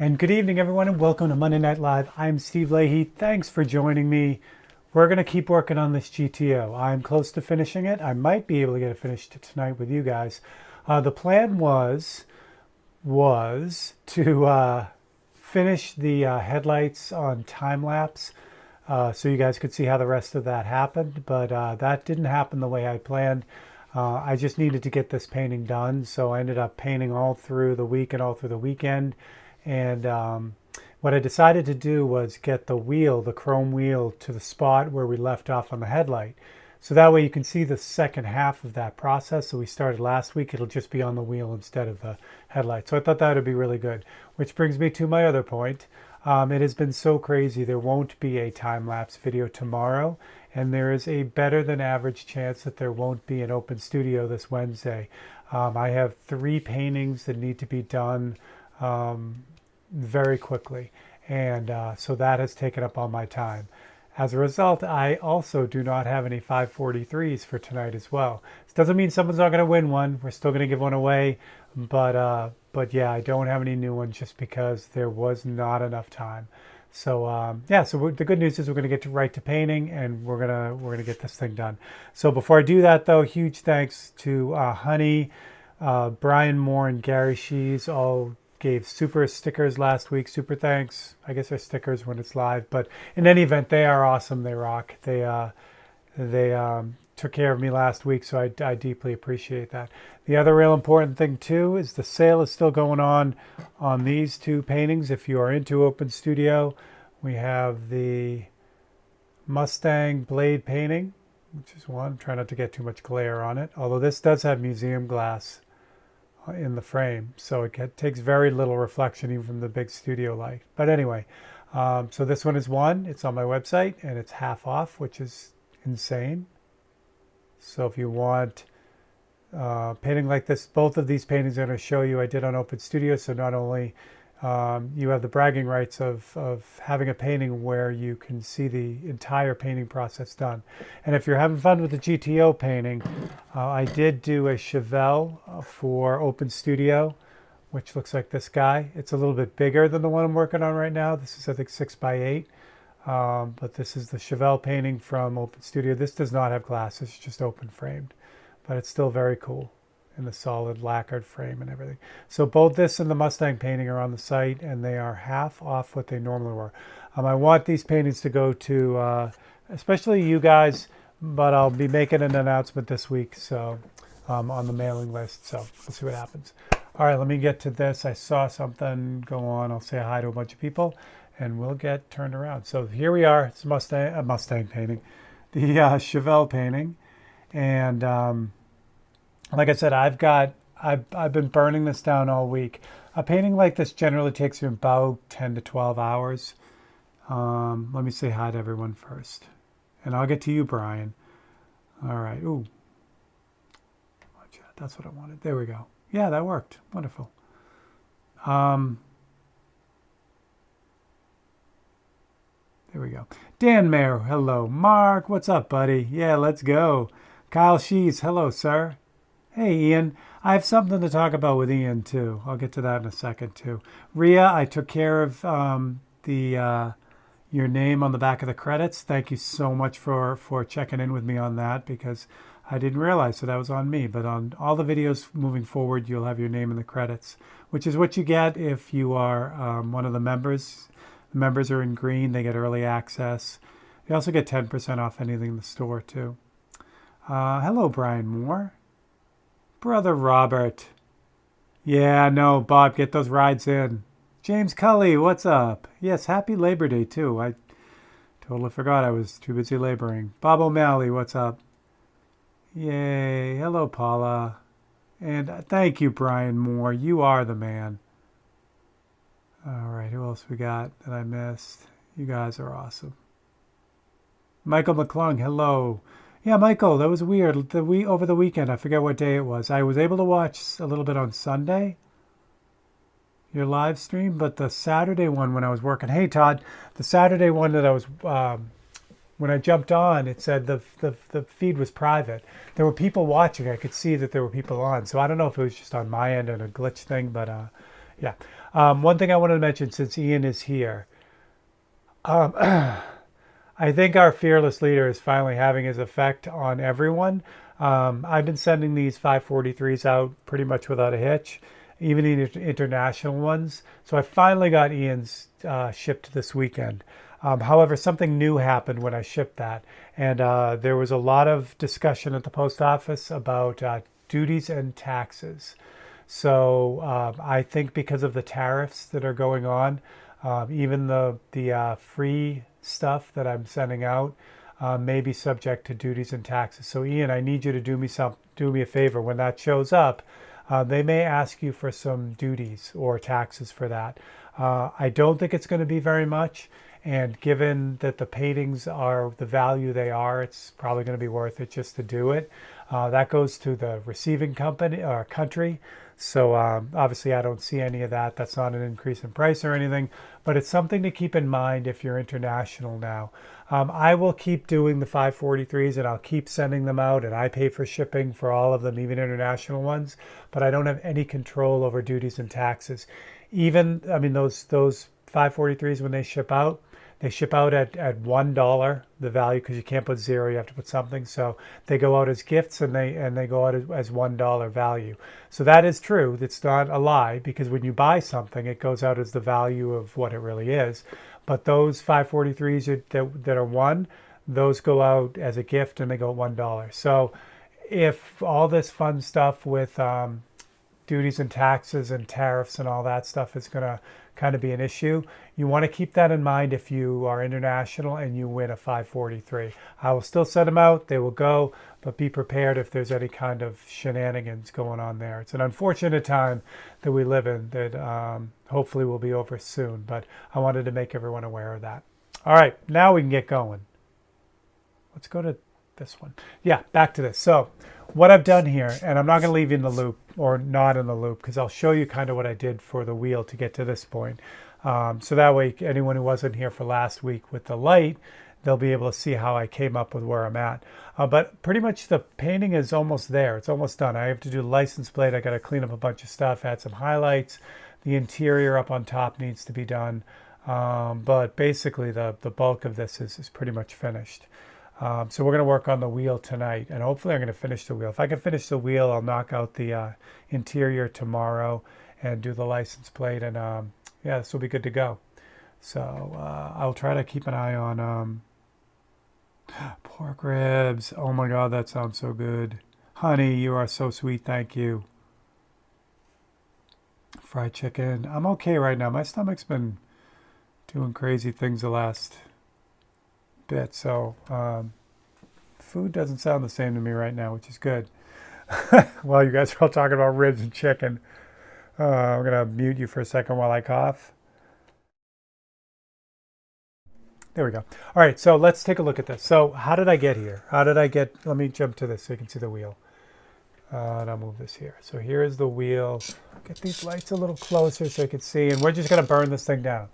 And good evening, everyone, and welcome to Monday Night Live. I'm Steve Leahy. Thanks for joining me. We're going to keep working on this GTO. I'm close to finishing it. I might be able to get it finished tonight with you guys. The plan was to finish the headlights on time lapse, so you guys could see how the rest of that happened. But that didn't happen the way I planned. I just needed to get this painting done, so I ended up painting all through the week and all through the weekend. And what I decided to do was get the wheel, the chrome wheel, to the spot where we left off on the headlight. So that way you can see the second half of that process. So we started last week, it'll just be on the wheel instead of the headlight. So I thought that would be really good. Which brings me to my other point. It has been so crazy, there won't be a time-lapse video tomorrow. And there is a better than average chance that there won't be an open studio this Wednesday. I have 3 paintings that need to be done very quickly, and so that has taken up all my time. As a result, I also do not have any 543s for tonight as well. This doesn't mean someone's not going to win one. We're still going to give one away, but yeah, I don't have any new ones just because there was not enough time. So yeah, so the good news is we're going to get right to painting, and we're gonna get this thing done. So before I do that, though, huge thanks to Honey, Brian Moore, and Gary Shees. All gave super stickers last week. Super thanks. I guess they're stickers when it's live, but in any event, they are awesome. They rock. They took care of me last week, so I deeply appreciate that. The other real important thing too is the sale is still going on these 2 paintings. If you are into Open Studio, we have the Mustang Blade painting, which is one. Try not to get too much glare on it, although this does have museum glass in the frame, so it takes very little reflection even from the big studio light. But anyway, so this one is one. It's on my website and it's half off, which is insane. So if you want painting like this, both of these paintings I'm going to show you I did on Open Studio. So not only you have the bragging rights of having a painting where you can see the entire painting process done. And if you're having fun with the GTO painting, I did do a Chevelle for Open Studio, which looks like this guy. It's a little bit bigger than the one I'm working on right now. This is, I think, 6x8. But this is the Chevelle painting from Open Studio. This does not have glass. It's just open framed, but it's still very cool in the solid lacquered frame and everything. So both this and the Mustang painting are on the site, and they are half off what they normally were. I want these paintings to go to especially you guys, but I'll be making an announcement this week, so on the mailing list. So we'll see what happens. All right, let me get to this. I saw something go on. I'll say hi to a bunch of people, and we'll get turned around. So here we are. It's a Mustang painting, the Chevelle painting, and like I said, I've been burning this down all week. A painting like this generally takes you about 10 to 12 hours. Let me say hi to everyone first, and I'll get to you, Brian. All right. Ooh, that's what I wanted. There we go. Yeah, that worked. Wonderful. There we go. Dan Mayer, hello. Mark, what's up, buddy? Yeah, let's go. Kyle Shees, hello, sir. Hey, Ian. I have something to talk about with Ian, too. I'll get to that in a second, too. Ria, I took care of your name on the back of the credits. Thank you so much for checking in with me on that, because I didn't realize, so that was on me. But on all the videos moving forward, you'll have your name in the credits, which is what you get if you are one of the members. The members are in green. They get early access. They also get 10% off anything in the store, too. Hello, Brian Moore. Brother Robert. Yeah, no, Bob, get those rides in. James Cully, what's up? Yes, happy Labor Day, too. I totally forgot I was too busy laboring. Bob O'Malley, what's up? Yay. Hello, Paula. And thank you, Brian Moore. You are the man. All right, who else we got that I missed? You guys are awesome. Michael McClung, hello. Yeah, Michael, that was weird. Over the weekend, I forget what day it was. I was able to watch a little bit on Sunday, your live stream, but the Saturday one when I was working. Hey, Todd, the Saturday one that I was when I jumped on, it said the feed was private. There were people watching. I could see that there were people on. So I don't know if it was just on my end and a glitch thing, but Yeah. One thing I wanted to mention since Ian is here, um, I think our fearless leader is finally having his effect on everyone. I've been sending these 543s out pretty much without a hitch, even the international ones. So I finally got Ian's shipped this weekend. However, something new happened when I shipped that, and there was a lot of discussion at the post office about duties and taxes. So I think because of the tariffs that are going on, even the free stuff that I'm sending out may be subject to duties and taxes. So Ian, I need you to do me a favor. When that shows up, they may ask you for some duties or taxes for that. I don't think it's going to be very much. And given that the paintings are the value they are, it's probably going to be worth it just to do it. That goes to the receiving company or country. So obviously I don't see any of that. That's not an increase in price or anything, but it's something to keep in mind if you're international now. I will keep doing the 543s and I'll keep sending them out, and I pay for shipping for all of them, even international ones, but I don't have any control over duties and taxes. Even, I mean, those 543s, when they ship out at $1 the value, because you can't put zero, you have to put something. So they go out as gifts, and they go out as $1 value. So that is true. It's not a lie, because when you buy something, it goes out as the value of what it really is. But those 543s that are one, those go out as a gift, and they go at $1. So if all this fun stuff with duties and taxes and tariffs and all that stuff is going to kind of be an issue, you want to keep that in mind if you are international and you win a 543. I will still send them out. They will go, but be prepared if there's any kind of shenanigans going on there. It's an unfortunate time that we live in that hopefully will be over soon, but I wanted to make everyone aware of that. All right, now we can get going. Let's go to this one. Yeah, back to this. So what I've done here, and I'm not going to leave you in the loop or not in the loop, because I'll show you kind of what I did for the wheel to get to this point. So that way, anyone who wasn't here for last week with the light, they'll be able to see how I came up with where I'm at. But pretty much the painting is almost there. It's almost done. I have to do the license plate. I got to clean up a bunch of stuff, add some highlights. The interior up on top needs to be done. But basically, the bulk of this is pretty much finished. So we're going to work on the wheel tonight, and hopefully I'm going to finish the wheel. If I can finish the wheel, I'll knock out the interior tomorrow and do the license plate, and yeah, this will be good to go. So I'll try to keep an eye on pork ribs. Oh my God, that sounds so good. Honey, you are so sweet. Thank you. Fried chicken. I'm okay right now. My stomach's been doing crazy things the last bit, so food doesn't sound the same to me right now, which is good. Well, you guys are all talking about ribs and chicken. I'm gonna mute you for a second while I cough. There we go. All right, so let's take a look at this. So how did I get here? Let me jump to this so you can see the wheel. And I'll move this here. So here is the wheel. Get these lights a little closer so you can see, and we're just gonna burn this thing down.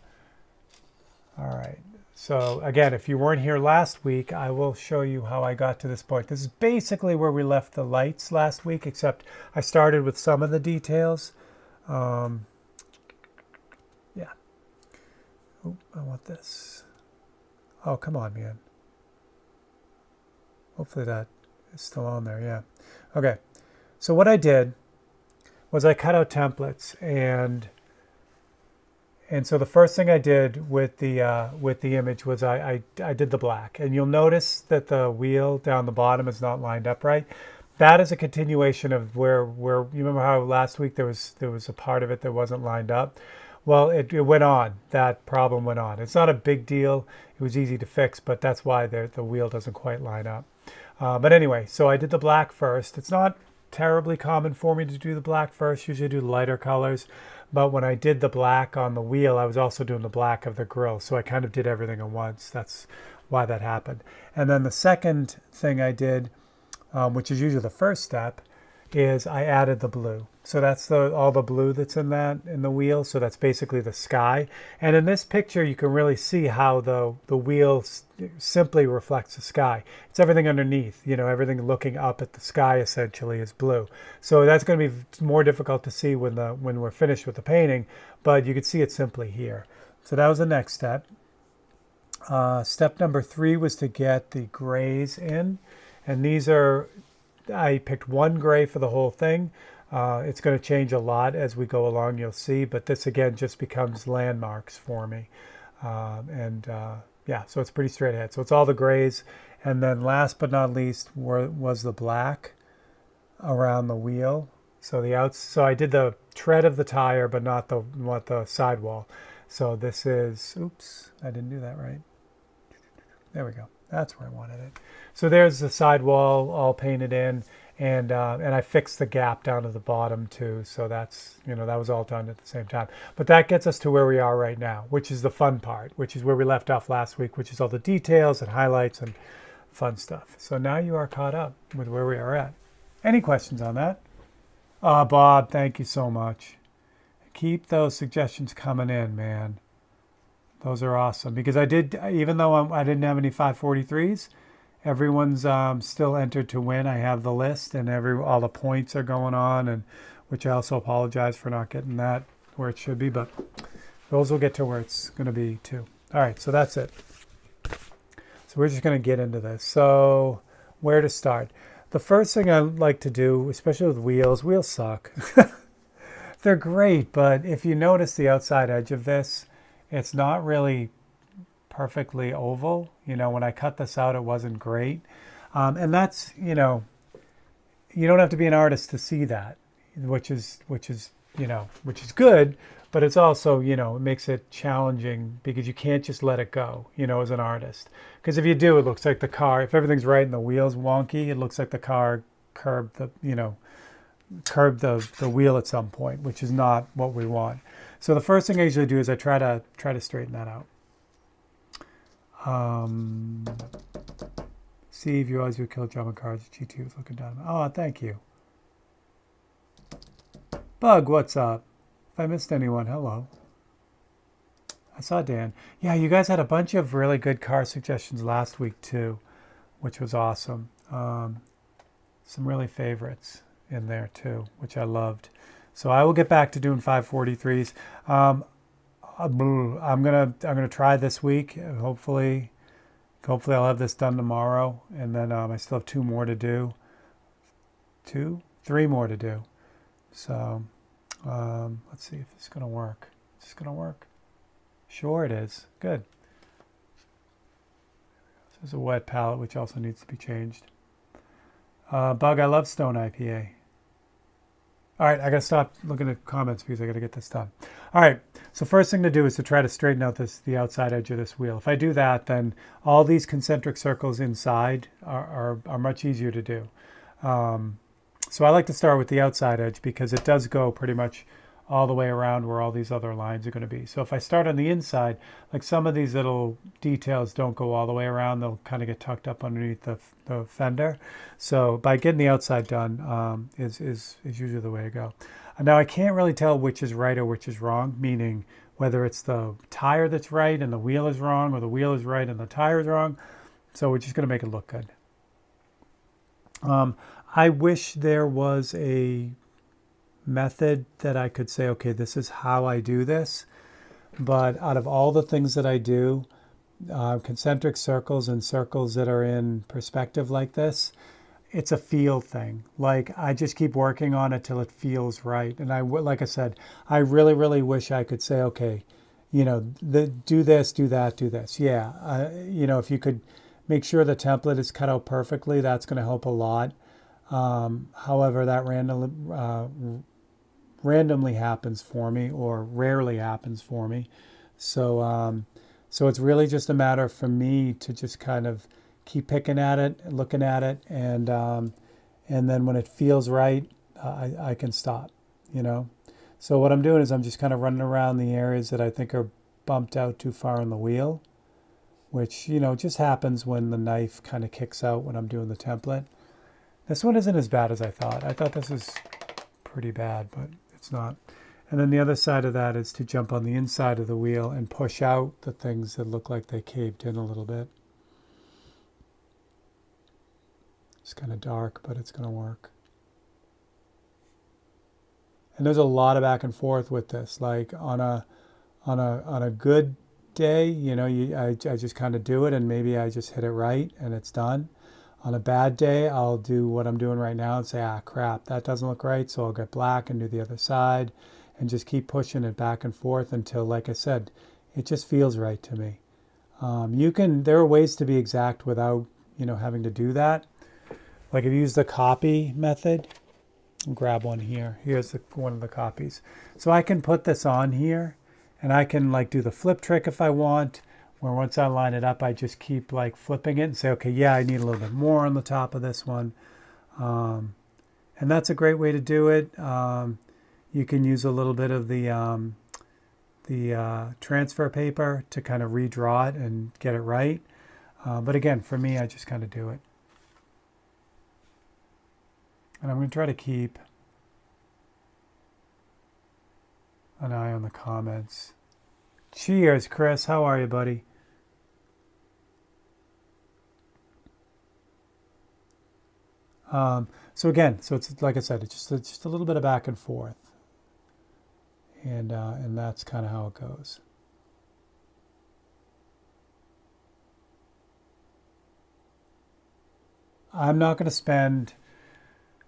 All right. So again, if you weren't here last week, I will show you how I got to this point. This is basically where we left the lights last week, except I started with some of the details. Yeah. Oh, I want this. Oh, come on, man. Hopefully that is still on there. Yeah. Okay. So what I did was I cut out templates, and so the first thing I did with the image was I did the black, and you'll notice that the wheel down the bottom is not lined up right. That is a continuation of where you remember how last week there was a part of it that wasn't lined up. Well, it went on. That problem went on. It's not a big deal. It was easy to fix, but that's why the wheel doesn't quite line up. But anyway, so I did the black first. It's not terribly common for me to do the black first. Usually I do lighter colors. But when I did the black on the wheel, I was also doing the black of the grill. So I kind of did everything at once. That's why that happened. And then the second thing I did, which is usually the first step, is I added the blue. So that's all the blue that's in the wheel. So that's basically the sky. And in this picture, you can really see how the wheel simply reflects the sky. It's everything underneath, everything looking up at the sky essentially is blue. So that's going to be more difficult to see when we're finished with the painting, but you can see it simply here. So that was the next step. Step number 3 was to get the grays in. And I picked one gray for the whole thing. It's going to change a lot as we go along, you'll see, but this again just becomes landmarks for me. Yeah, so it's pretty straight ahead. So it's all the grays. And then last but not least was the black around the wheel. So I did the tread of the tire, but not the sidewall. So this is, oops, I didn't do that right. There we go. That's where I wanted it. So there's the sidewall all painted in. And I fixed the gap down to the bottom too. So that's, that was all done at the same time. But that gets us to where we are right now, which is the fun part, which is where we left off last week, which is all the details and highlights and fun stuff. So now you are caught up with where we are at. Any questions on that? Bob, thank you so much. Keep those suggestions coming in, man. Those are awesome. Because even though I didn't have any 543s, everyone's still entered to win. I have the list, and all the points are going on, and which I also apologize for not getting that where it should be, but those will get to where it's going to be too. All right, so that's it. So we're just going to get into this. So where to start? The first thing I like to do, especially with wheels suck. They're great, but if you notice the outside edge of this, it's not really perfectly oval. When I cut this out, it wasn't great. And that's, you don't have to be an artist to see that, which is good, but it's also, it makes it challenging because you can't just let it go, as an artist. Because if you do, it looks like the car, if everything's right and the wheel's wonky, it looks like the car curbed the wheel at some point, which is not what we want. So the first thing I usually do is I try to straighten that out. Steve, you always would kill German cars. GTO was looking down. Oh, thank you. Bug, what's up? If I missed anyone, hello. I saw Dan. Yeah, you guys had a bunch of really good car suggestions last week too, which was awesome. Some really favorites in there too, which I loved. So I will get back to doing 543s. I'm gonna try this week. Hopefully I'll have this done tomorrow, and then I still have 2 more to do. 3 more to do. So let's see if it's gonna work. Is this gonna work? Sure it is. Good. So there's a wet palette which also needs to be changed. Bug, I love Stone IPA. All right, I got to stop looking at comments because I got to get this done. All right, so first thing to do is to try to straighten out the outside edge of this wheel. If I do that, then all these concentric circles inside are much easier to do. So I like to start with the outside edge because it does go pretty much all the way around where all these other lines are going to be. So if I start on the inside, like some of these little details don't go all the way around, they'll kind of get tucked up underneath the fender. So by getting the outside done is usually the way to go. Now I can't really tell which is right or which is wrong, meaning whether it's the tire that's right and the wheel is wrong, or the wheel is right and the tire is wrong. So we're just going to make it look good. I wish there was a method that I could say, okay, this is how I do this. But out of all the things that I do, concentric circles and circles that are in perspective like this, it's a feel thing. Like I just keep working on it till it feels right. And like I said, I really, really wish I could say, okay, do this, do that, do this. Yeah, if you could make sure the template is cut out perfectly, that's going to help a lot. However, that randomly happens for me, or rarely happens for me. So it's really just a matter for me to just kind of keep picking at it, looking at it, and then when it feels right, I can stop, So what I'm doing is I'm just kind of running around the areas that I think are bumped out too far on the wheel, which, just happens when the knife kind of kicks out when I'm doing the template. This one isn't as bad as I thought. I thought this was pretty bad, but it's not. And then the other side of that is to jump on the inside of the wheel and push out the things that look like they caved in a little bit. It's kind of dark, but it's going to work. And there's a lot of back and forth with this. Like on a good day, you know, I just kind of do it, and maybe I just hit it right and it's done. On a bad day, I'll do what I'm doing right now and say, ah, crap, that doesn't look right. So I'll get black and do the other side and just keep pushing it back and forth until, like I said, it just feels right to me. There are ways to be exact without, you know, having to do that. Like if you use the copy method, I'll grab one here. Here's one of the copies. So I can put this on here and I can like do the flip trick if I want, where once I line it up, I just keep like flipping it and say, okay, yeah, I need a little bit more on the top of this one. And that's a great way to do it. You can use a little bit of the transfer paper to kind of redraw it and get it right. But again, for me, I just kind of do it. And I'm going to try to keep an eye on the comments. Cheers, Chris. How are you, buddy? So again, so it's like I said, it's just a little bit of back and forth. And that's kind of how it goes. I'm not going to spend...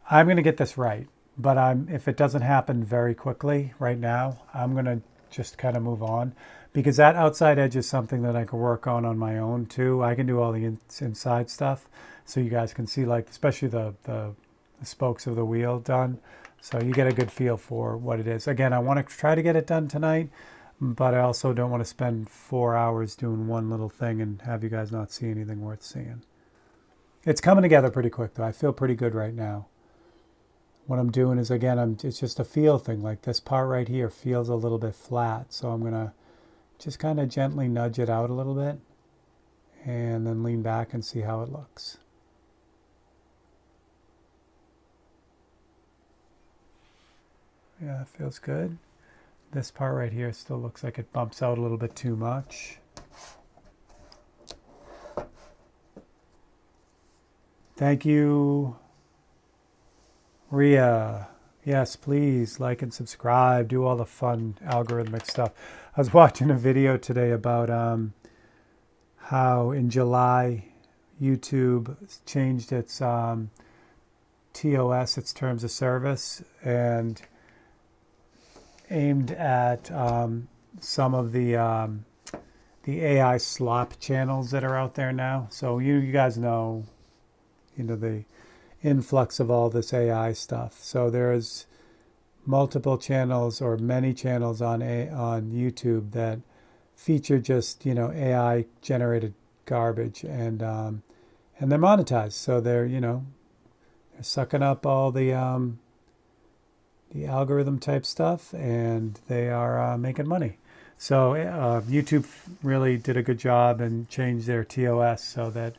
I'm going to get this right, but if it doesn't happen very quickly right now, I'm going to just kind of move on, because that outside edge is something that I can work on my own too. I can do all the inside stuff, so you guys can see, like, especially the spokes of the wheel done, so you get a good feel for what it is. Again, I want to try to get it done tonight, but I also don't want to spend 4 hours doing one little thing and have you guys not see anything worth seeing. It's coming together pretty quick though. I feel pretty good right now. What I'm doing is, again, it's just a feel thing. Like this part right here feels a little bit flat. So I'm going to just kind of gently nudge it out a little bit and then lean back and see how it looks. Yeah, it feels good. This part right here still looks like it bumps out a little bit too much. Thank you, Ria. Yes, please like and subscribe. Do all the fun algorithmic stuff. I was watching a video today about how in July YouTube changed its TOS, its terms of service, and aimed at some of the AI slop channels that are out there now. So you guys know, the influx of all this AI stuff. So there's multiple channels or many channels on YouTube that feature just AI generated garbage, and they're monetized. So they're they're sucking up all the algorithm type stuff, and they are making money. So YouTube really did a good job and changed their TOS so that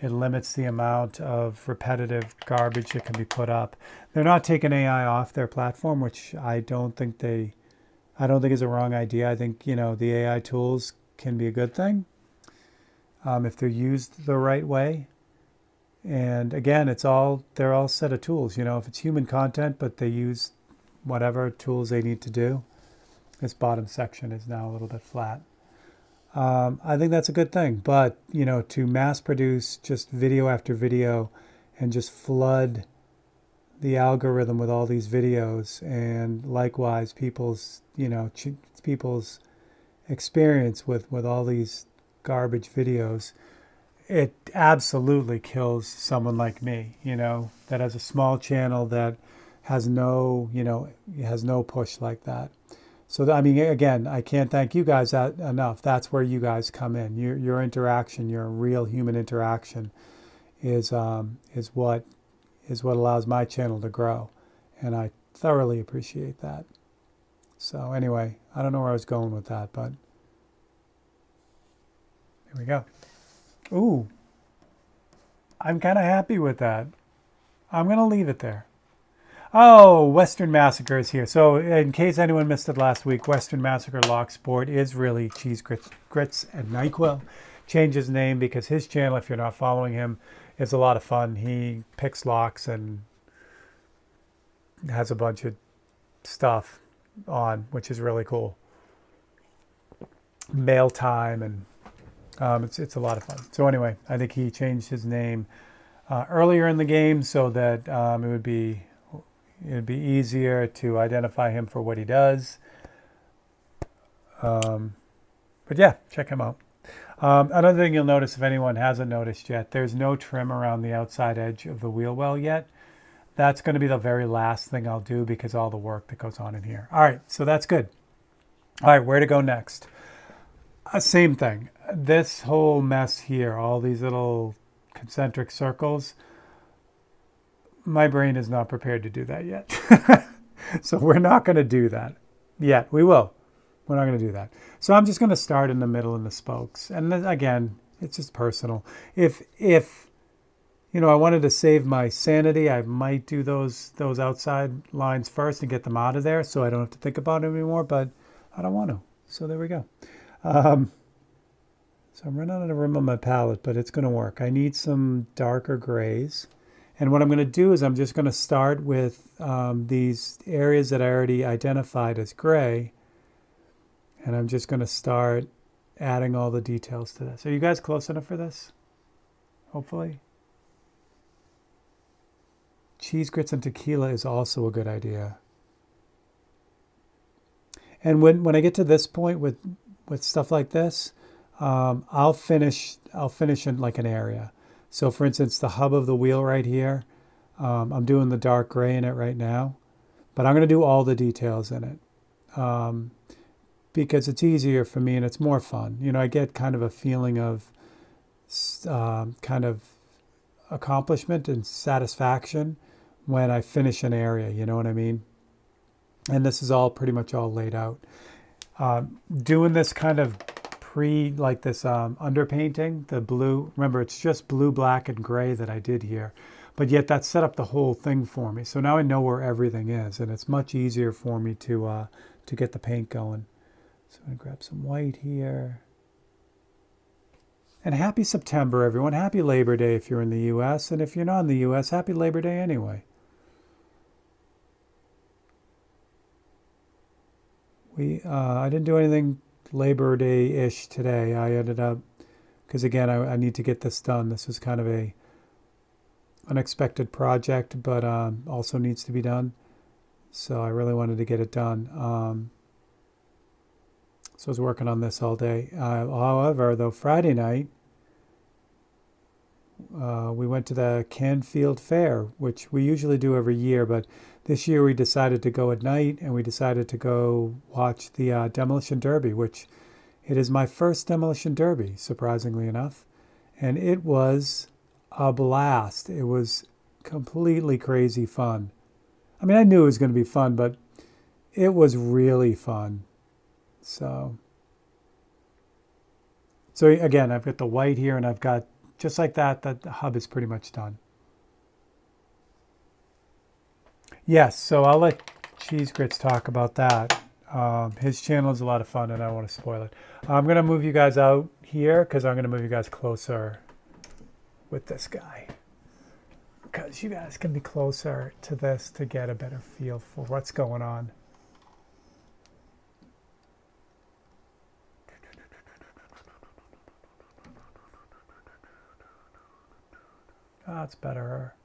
it limits the amount of repetitive garbage that can be put up. They're not taking AI off their platform, which I don't think is a wrong idea. I think the AI tools can be a good thing if they're used the right way. And again, they're all set of tools. If it's human content, but they use whatever tools they need to do. This bottom section is now a little bit flat. I think that's a good thing, but to mass produce just video after video and just flood the algorithm with all these videos, and likewise people's experience with all these garbage videos, it absolutely kills someone like me, that has a small channel that has no push like that. So, I mean, again, I can't thank you guys enough. That's where you guys come in. Your interaction, your real human interaction, is what allows my channel to grow, and I thoroughly appreciate that. So, anyway, I don't know where I was going with that, but here we go. Ooh, I'm kind of happy with that. I'm gonna leave it there. Oh, Western Massacre is here. So in case anyone missed it last week, Western Massacre Lock Sport is really Cheese Grits and NyQuil. Changed his name because his channel, if you're not following him, is a lot of fun. He picks locks and has a bunch of stuff on, which is really cool. Mail time, and it's a lot of fun. So anyway, I think he changed his name earlier in the game so that it'd be easier to identify him for what he does. But yeah, check him out. Another thing you'll notice, if anyone hasn't noticed yet, there's no trim around the outside edge of the wheel well yet. That's going to be the very last thing I'll do because all the work that goes on in here. All right, so that's good. All right, where to go next? Same thing. This whole mess here, all these little concentric circles, my brain is not prepared to do that yet. So we're not going to do that yet. We will. We're not going to do that. So I'm just going to start in the middle in the spokes. And then, again, it's just personal. If I wanted to save my sanity, I might do those outside lines first and get them out of there so I don't have to think about it anymore, but I don't want to. So there we go. So I'm running out of room on my palette, but it's going to work. I need some darker grays. And what I'm going to do is I'm just going to start with these areas that I already identified as gray. And I'm just going to start adding all the details to this. Are you guys close enough for this? Hopefully. Cheese grits and tequila is also a good idea. And when I get to this point with stuff like this, I'll finish in like an area. So for instance, the hub of the wheel right here, I'm doing the dark gray in it right now, but I'm going to do all the details in it because it's easier for me and it's more fun. I get kind of a feeling of kind of accomplishment and satisfaction when I finish an area, you know what I mean? And this is all pretty much all laid out. Doing this kind of like this underpainting, the blue, remember it's just blue, black, and gray that I did here, but yet that set up the whole thing for me. So now I know where everything is, and it's much easier for me to get the paint going. So I'm going to grab some white here. And happy September, everyone. Happy Labor Day if you're in the U.S., and if you're not in the U.S., happy Labor Day anyway. I didn't do anything Labor Day-ish today. I ended up, because again, I need to get this done. This was kind of a unexpected project, but also needs to be done. So I really wanted to get it done. So I was working on this all day. However, though, Friday night, we went to the Canfield Fair, which we usually do every year, but this year we decided to go at night, and we decided to go watch the Demolition Derby, which it is my first Demolition Derby, surprisingly enough. And it was a blast. It was completely crazy fun. I mean, I knew it was going to be fun, but it was really fun. So again, I've got the white here, and I've got, just like that the hub is pretty much done. Yes, so I'll let Cheese Grits talk about that. His channel is a lot of fun, and I don't want to spoil it. I'm going to move you guys out here because I'm going to move you guys closer with this guy, because you guys can be closer to this to get a better feel for what's going on. That's better.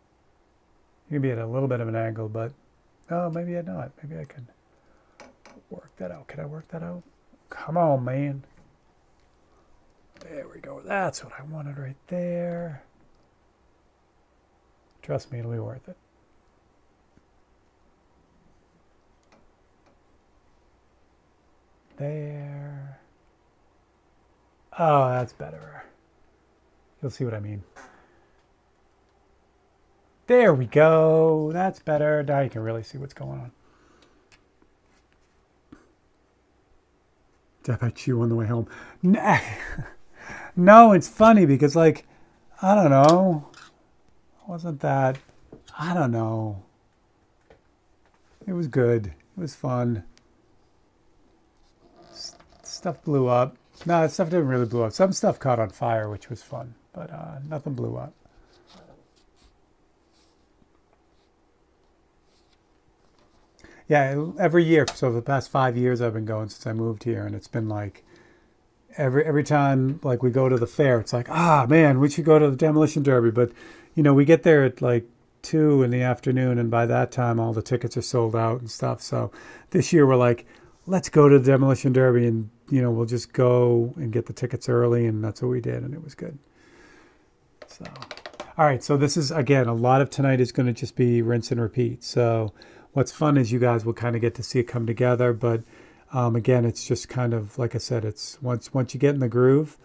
You can be at a little bit of an angle, but oh, maybe not. Maybe I can work that out. Can I work that out? Come on, man. There we go. That's what I wanted right there. Trust me, it'll be worth it. There. Oh, that's better. You'll see what I mean. There we go. That's better. Now you can really see what's going on. Did I chew on the way home? No, it's funny because, like, I don't know. Wasn't that, I don't know. It was good. It was fun. Stuff blew up. No, stuff didn't really blow up. Some stuff caught on fire, which was fun, but nothing blew up. Yeah, every year. So the past 5 years I've been going since I moved here, and it's been like every time like we go to the fair, it's like, ah man, we should go to the demolition derby. But we get there at like 2 in the afternoon, and by that time all the tickets are sold out and stuff. So this year we're like, let's go to the demolition derby, and we'll just go and get the tickets early, and that's what we did, and it was good. So, all right. So this is again, a lot of tonight is going to just be rinse and repeat. So what's fun is you guys will kind of get to see it come together, but again, it's just kind of like I said, it's once you get in the groove,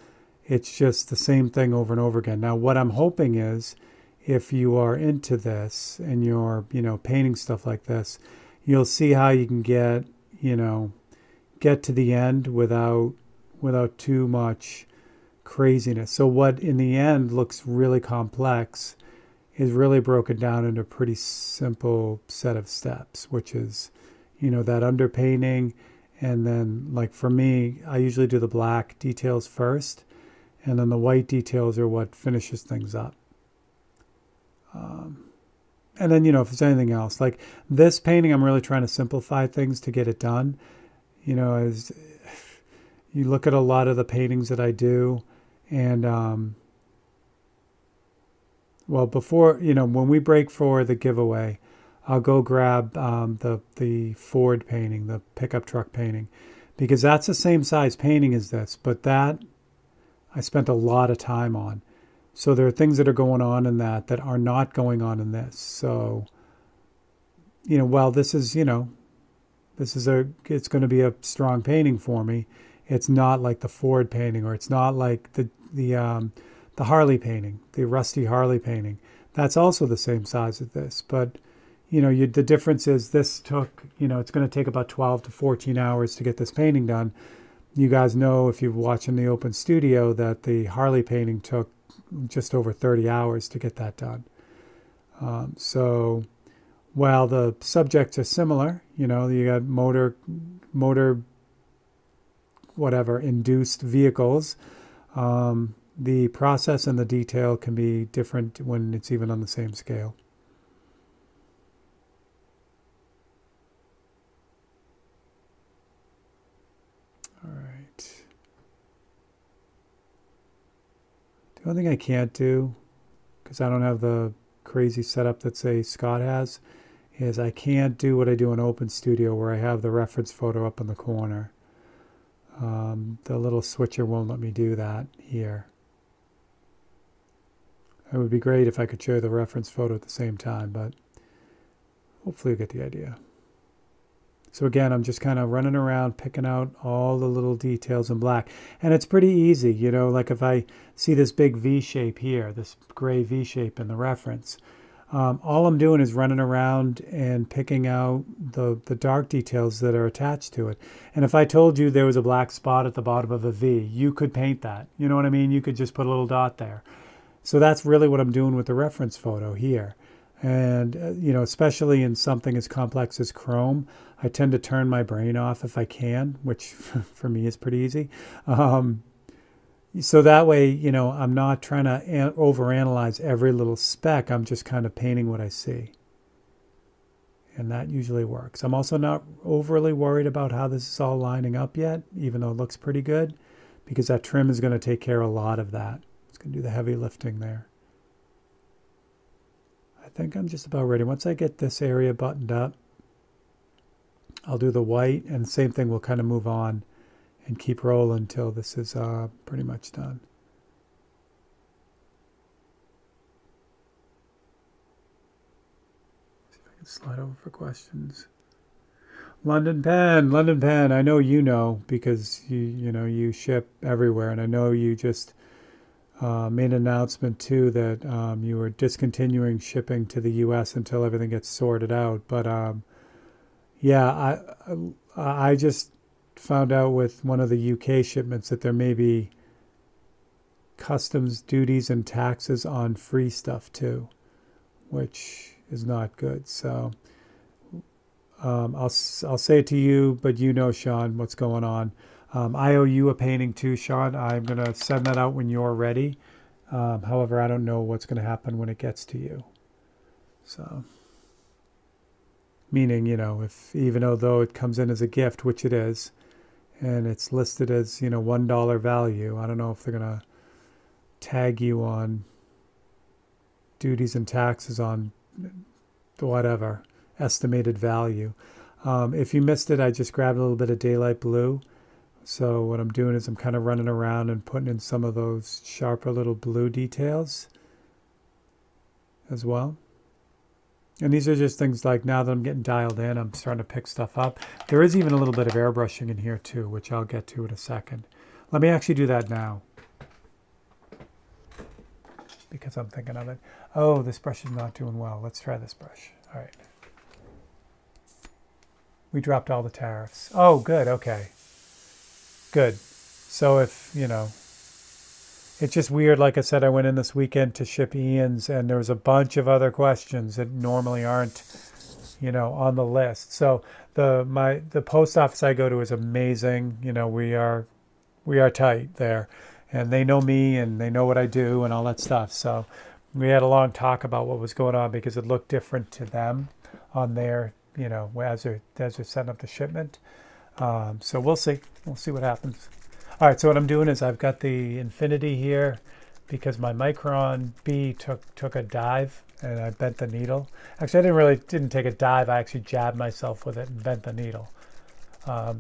it's just the same thing over and over again. Now, what I'm hoping is, if you are into this and you're painting stuff like this, you'll see how you can get to the end without too much craziness. So what in the end looks really complex is really broken down into a pretty simple set of steps, which is that underpainting. And then, like for me, I usually do the black details first, and then the white details are what finishes things up. And then, if there's anything else, like this painting, I'm really trying to simplify things to get it done. As you look at a lot of the paintings that I do, and well, before, when we break for the giveaway, I'll go grab the Ford painting, the pickup truck painting, because that's the same size painting as this, but that I spent a lot of time on. So there are things that are going on in that are not going on in this. So, while this is, it's going to be a strong painting for me. It's not like the Ford painting, or it's not like the Harley painting, the Rusty Harley painting. That's also the same size as this, but the difference is this took, it's going to take about 12 to 14 hours to get this painting done. You guys know, if you've watched in the open studio, that the Harley painting took just over 30 hours to get that done. So while the subjects are similar, you got motor whatever induced vehicles, the process and the detail can be different when it's even on the same scale. All right. The only thing I can't do, because I don't have the crazy setup that, say, Scott has, is I can't do what I do in Open Studio, where I have the reference photo up in the corner. The little switcher won't let me do that here. It would be great if I could show the reference photo at the same time, but hopefully you get the idea. So again, I'm just kind of running around, picking out all the little details in black. And it's pretty easy, like if I see this big V shape here, this gray V shape in the reference, all I'm doing is running around and picking out the dark details that are attached to it. And if I told you there was a black spot at the bottom of a V, you could paint that. You know what I mean? You could just put a little dot there. So that's really what I'm doing with the reference photo here. And, especially in something as complex as chrome, I tend to turn my brain off if I can, which for me is pretty easy. So that way, I'm not trying to overanalyze every little speck. I'm just kind of painting what I see. And that usually works. I'm also not overly worried about how this is all lining up yet, even though it looks pretty good, because that trim is going to take care of a lot of that. It's going to do the heavy lifting there. I think I'm just about ready. Once I get this area buttoned up, I'll do the white, and same thing, we'll kind of move on and keep rolling until this is pretty much done. See if I can slide over for questions. London Pen, I know because you ship everywhere, and I know you just made an announcement too that you were discontinuing shipping to the U.S. until everything gets sorted out. But yeah, I just found out with one of the UK shipments that there may be customs duties and taxes on free stuff too, which is not good. So I'll say it to you, but you know, Sean, what's going on. I owe you a painting too, Sean. I'm going to send that out when you're ready. However, I don't know what's going to happen when it gets to you. So, meaning, you know, if even though it comes in as a gift, which it is, and it's listed as, you know, $1 value, I don't know if they're going to tag you on duties and taxes on whatever estimated value. If you missed it, I just grabbed a little bit of daylight blue. So what I'm doing is I'm kind of running around and putting in some of those sharper little blue details as well. And these are just things like, now that I'm getting dialed in, I'm starting to pick stuff up. There is even a little bit of airbrushing in here too, which I'll get to in a second. Let me actually do that now, because I'm thinking of it. Oh, this brush is not doing well. Let's try this brush. All right. We dropped all the tariffs. Oh, good. Okay. Good. So if, you know, it's just weird. Like I said, I went in this weekend to ship Ian's, and there was a bunch of other questions that normally aren't, you know, on the list. So the post office I go to is amazing. You know, we are tight there, and they know me and they know what I do and all that stuff. So we had a long talk about what was going on, because it looked different to them on their, you know, as they're setting up the shipment. So we'll see what happens. All right, so what I'm doing is I've got the Infinity here because my Micron B took a dive and I bent the needle. Actually, I didn't take a dive. I actually jabbed myself with it and bent the needle.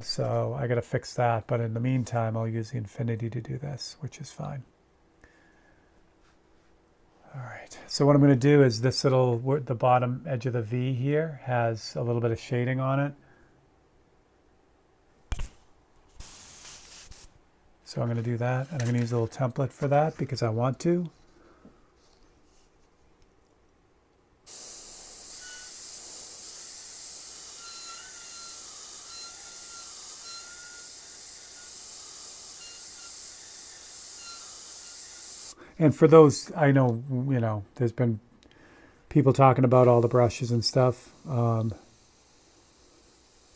So I got to fix that. But in the meantime, I'll use the Infinity to do this, which is fine. All right, so what I'm going to do is this the bottom edge of the V here has a little bit of shading on it. So I'm going to do that, and I'm going to use a little template for that because I want to. And for those, I know, you know, there's been people talking about all the brushes and stuff.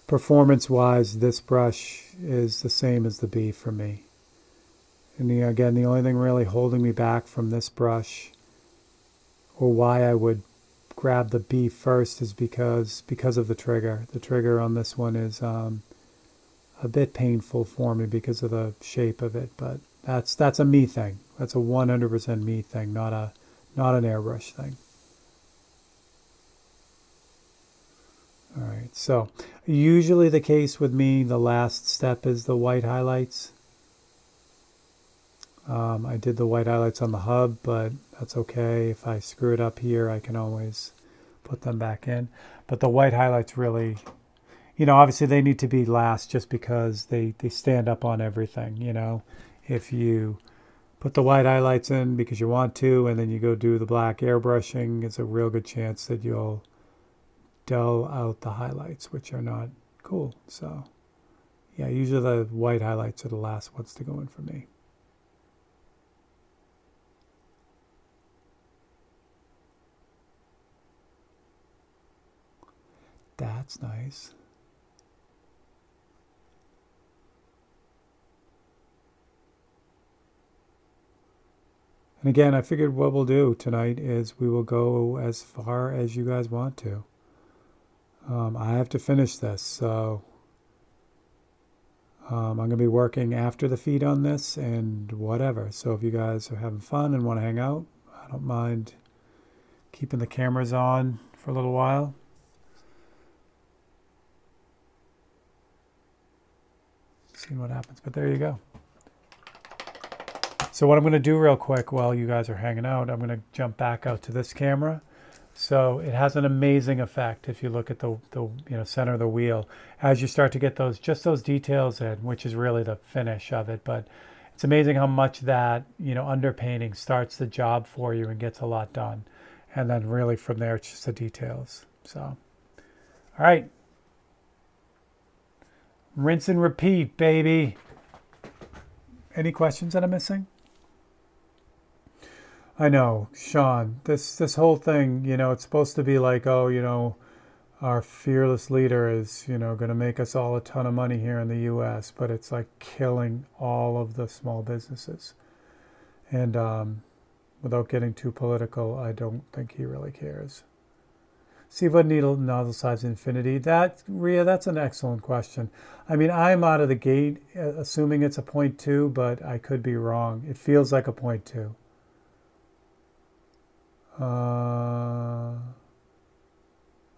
Performance-wise, this brush is the same as the B for me. And again, the only thing really holding me back from this brush, or why I would grab the B first, is because of the trigger. The trigger on this one is a bit painful for me because of the shape of it, but that's a me thing. That's a 100% me thing, not an airbrush thing. All right, so usually the case with me, the last step is the white highlights. I did the white highlights on the hub, but that's okay. If I screw it up here, I can always put them back in. But the white highlights really, you know, obviously they need to be last just because they stand up on everything, you know. If you put the white highlights in because you want to, and then you go do the black airbrushing, it's a real good chance that you'll dull out the highlights, which are not cool. So yeah, usually the white highlights are the last ones to go in for me. That's nice. And again, I figured what we'll do tonight is we will go as far as you guys want to. I have to finish this, so I'm going to be working after the feed on this and whatever. So if you guys are having fun and want to hang out, I don't mind keeping the cameras on for a little while. Seeing what happens, but there you go. So what I'm going to do real quick while you guys are hanging out, I'm going to jump back out to this camera. So it has an amazing effect if you look at the center of the wheel as you start to get those details in, which is really the finish of it. But it's amazing how much that underpainting starts the job for you and gets a lot done, and then really from there it's just the details. So, all right, rinse and repeat, baby. Any questions that I'm missing? I know, Sean, this whole thing, it's supposed to be like, oh, our fearless leader is, you know, going to make us all a ton of money here in the US, but it's like killing all of the small businesses. And without getting too political, I don't think he really cares. See what needle nozzle size infinity? That, Rhea, that's an excellent question. I mean, I'm out of the gate assuming it's a 0.2, but I could be wrong. It feels like a 0.2.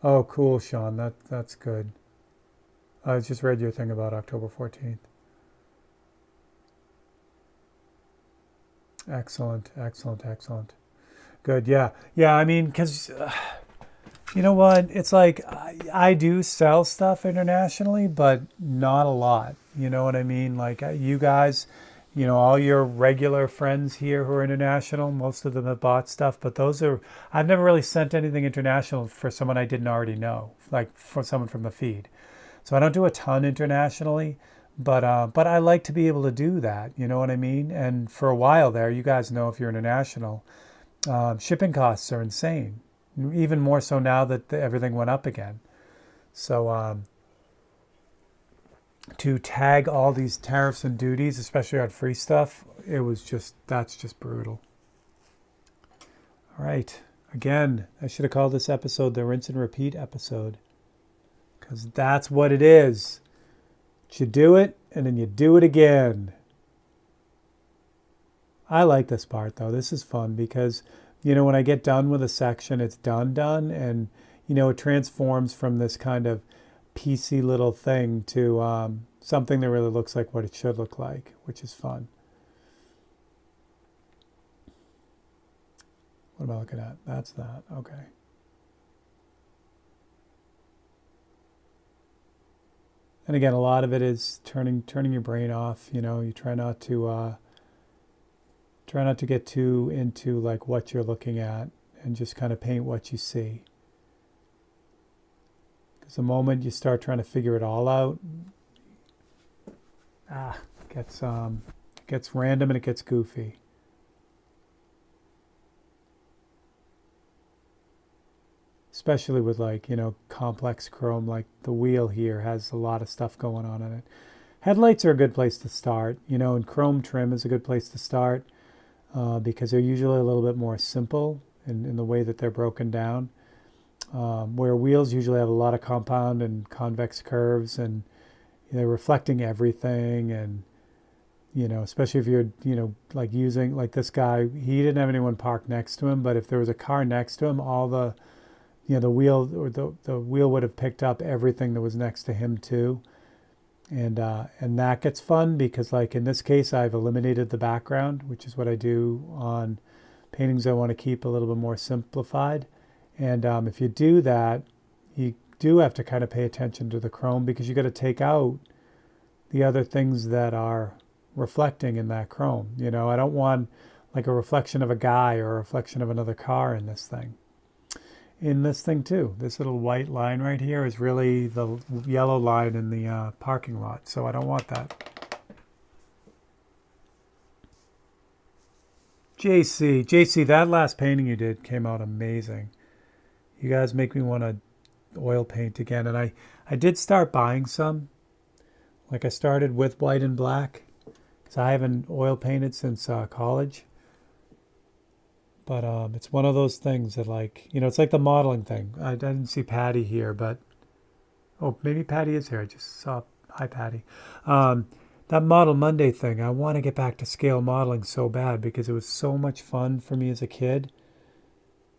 Oh, cool, Sean. That's good. I just read your thing about October 14th. Excellent, excellent, excellent. Good, yeah. Yeah, I mean, because you know what? It's like I do sell stuff internationally, but not a lot. You know what I mean? Like you guys, you know, all your regular friends here who are international, most of them have bought stuff, but those are, I've never really sent anything international for someone I didn't already know, like for someone from the feed. So I don't do a ton internationally, but I like to be able to do that. You know what I mean? And for a while there, you guys know if you're international, shipping costs are insane. Even more so now that everything went up again. So to tag all these tariffs and duties, especially on free stuff, that's just brutal. All right. Again, I should have called this episode the rinse and repeat episode, because that's what it is. You do it and then you do it again. I like this part though. This is fun because, you know, when I get done with a section, it's done, and, you know, it transforms from this kind of piecey little thing to something that really looks like what it should look like, which is fun. What am I looking at? That's that. Okay. And again, a lot of it is turning your brain off. You know, you try not to get too into like what you're looking at, and just kind of paint what you see. Because the moment you start trying to figure it all out, it gets random and it gets goofy. Especially with, like, you know, complex chrome, like the wheel here has a lot of stuff going on in it. Headlights are a good place to start, you know, and chrome trim is a good place to start because they're usually a little bit more simple in the way that they're broken down. Where wheels usually have a lot of compound and convex curves, and they're reflecting everything. And, you know, especially if you're, you know, like using, like this guy, he didn't have anyone parked next to him, but if there was a car next to him, all the, you know, the wheel or the wheel would have picked up everything that was next to him too. And that gets fun because, like in this case, I've eliminated the background, which is what I do on paintings I want to keep a little bit more simplified. And if you do that, you do have to kind of pay attention to the chrome because you got to take out the other things that are reflecting in that chrome. You know, I don't want like a reflection of a guy or a reflection of another car in this thing. In this thing too, this little white line right here is really the yellow line in the parking lot, so I don't want that. JC, that last painting you did came out amazing. You guys make me want to oil paint again, and I did start buying some. Like I started with white and black because I haven't oil painted since college. But it's one of those things that, like, you know, it's like the modeling thing. I didn't see Patty here, but, oh, maybe Patty is here. I just saw, hi, Patty. That Model Monday thing, I want to get back to scale modeling so bad because it was so much fun for me as a kid.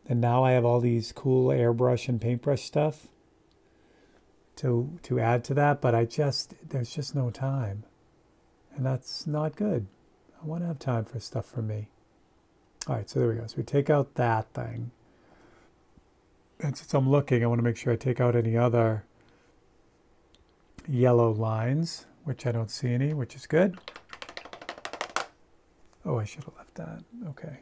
And now I have all these cool airbrush and paintbrush stuff to add to that, but there's just no time. And that's not good. I want to have time for stuff for me. All right, so there we go. So we take out that thing. And since I'm looking, I want to make sure I take out any other yellow lines, which I don't see any, which is good. Oh, I should have left that. Okay.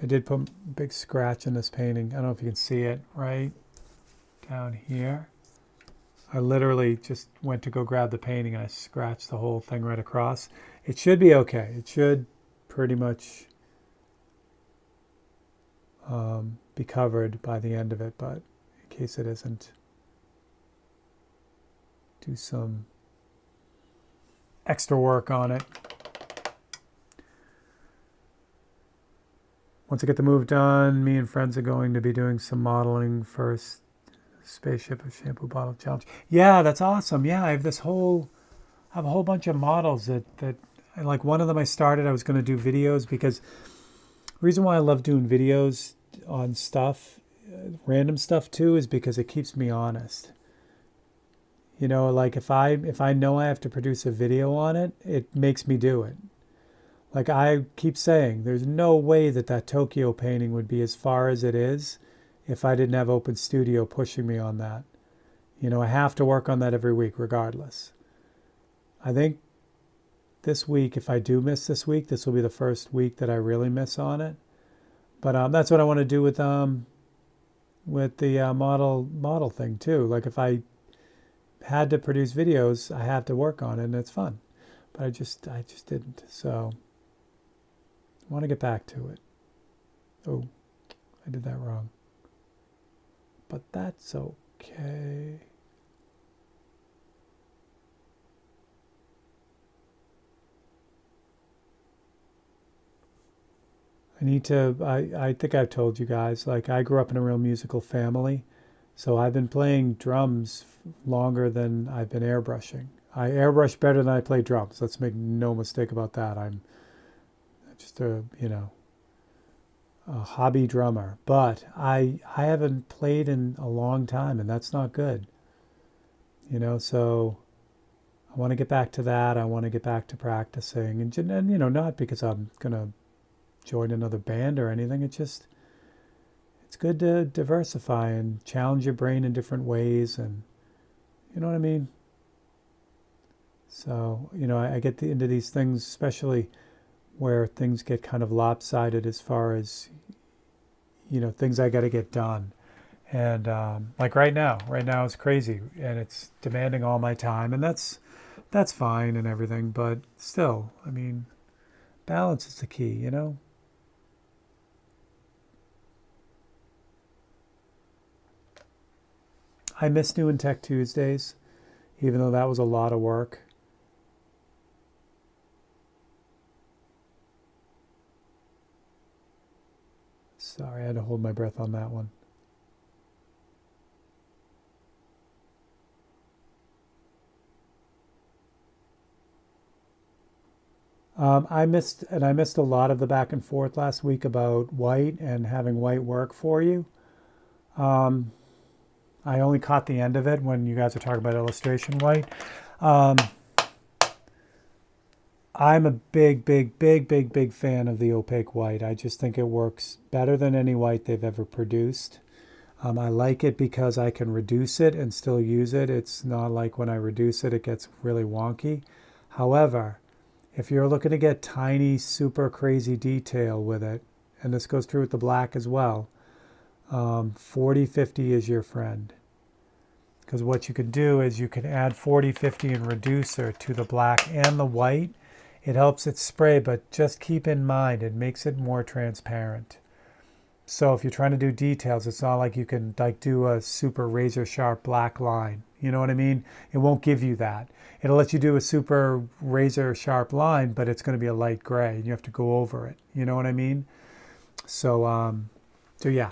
I did put a big scratch in this painting. I don't know if you can see it right down here. I literally just went to go grab the painting and I scratched the whole thing right across. It should be okay. It should pretty much be covered by the end of it, but in case it isn't. do some extra work on it. Once I get the move done, me and friends are going to be doing some modeling first. Spaceship of shampoo bottle challenge. Yeah, that's awesome. Yeah, I have a whole bunch of models that like one of them I started. I was going to do videos because the reason why I love doing videos on stuff, random stuff too, is because it keeps me honest. You know, like if I know I have to produce a video on it, it makes me do it. Like I keep saying, there's no way that Tokyo painting would be as far as it is if I didn't have Open Studio pushing me on that. You know, I have to work on that every week regardless. I think this week, if I do miss this week, this will be the first week that I really miss on it. But that's what I want to do with the model thing too. Like if I had to produce videos, I have to work on it and it's fun. But I just didn't. So I want to get back to it. Oh, I did that wrong. But that's okay. I think I've told you guys, like I grew up in a real musical family. So I've been playing drums longer than I've been airbrushing. I airbrush better than I play drums. Let's make no mistake about that. I'm just a hobby drummer. But I haven't played in a long time, and that's not good. You know, so I want to get back to that. I want to get back to practicing. And you know, not because I'm going to join another band or anything. It's good to diversify and challenge your brain in different ways, and you know what I mean? So, you know, I get into these things, especially where things get kind of lopsided as far as, you know, things I got to get done. And like right now it's crazy and it's demanding all my time, and that's fine and everything, but still, I mean, balance is the key, you know? I miss New and Tech Tuesdays, even though that was a lot of work. Sorry, I had to hold my breath on that one. I missed a lot of the back and forth last week about white and having white work for you. Um, I only caught the end of it when you guys are talking about illustration white. Um, I'm a big fan of the opaque white. I just think it works better than any white they've ever produced. I like it because I can reduce it and still use it. It's not like when I reduce it, it gets really wonky. However, if you're looking to get tiny, super crazy detail with it, and this goes through with the black as well, 40/50 is your friend. Because what you can do is you can add 40/50 and reducer to the black and the white. It helps it spray, but just keep in mind it makes it more transparent. So if you're trying to do details, it's not like you can like do a super razor sharp black line. You know what I mean? It won't give you that. It'll let you do a super razor sharp line, but it's going to be a light gray and you have to go over it. You know what I mean? So, so yeah.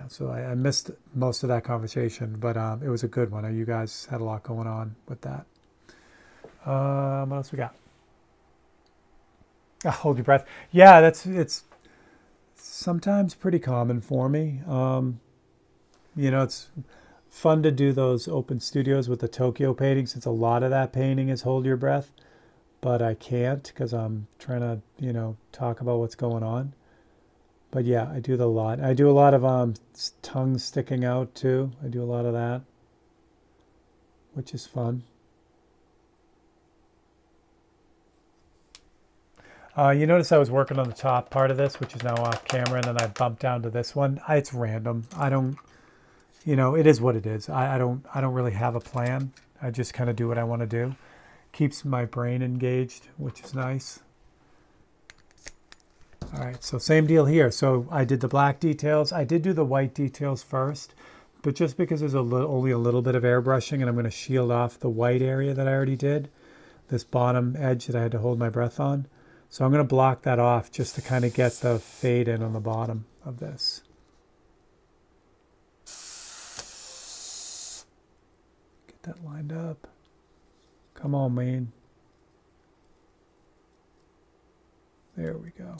So I missed most of that conversation, but it was a good one. You guys had a lot going on with that. What else we got? Hold your breath. Yeah, it's sometimes pretty common for me. You know, it's fun to do those open studios with the Tokyo painting, since a lot of that painting is hold your breath, but I can't because I'm trying to, you know, talk about what's going on. But yeah, I do a lot. I do a lot of tongue sticking out too. I do a lot of that, which is fun. You notice I was working on the top part of this, which is now off camera, and then I bumped down to this one. It's random. I don't, you know, it is what it is. I don't really have a plan. I just kind of do what I want to do. Keeps my brain engaged, which is nice. All right, so same deal here. So I did the black details. I did do the white details first, but just because there's only a little bit of airbrushing, and I'm going to shield off the white area that I already did, this bottom edge that I had to hold my breath on. So I'm going to block that off just to kind of get the fade in on the bottom of this. Get that lined up. Come on, man. There we go.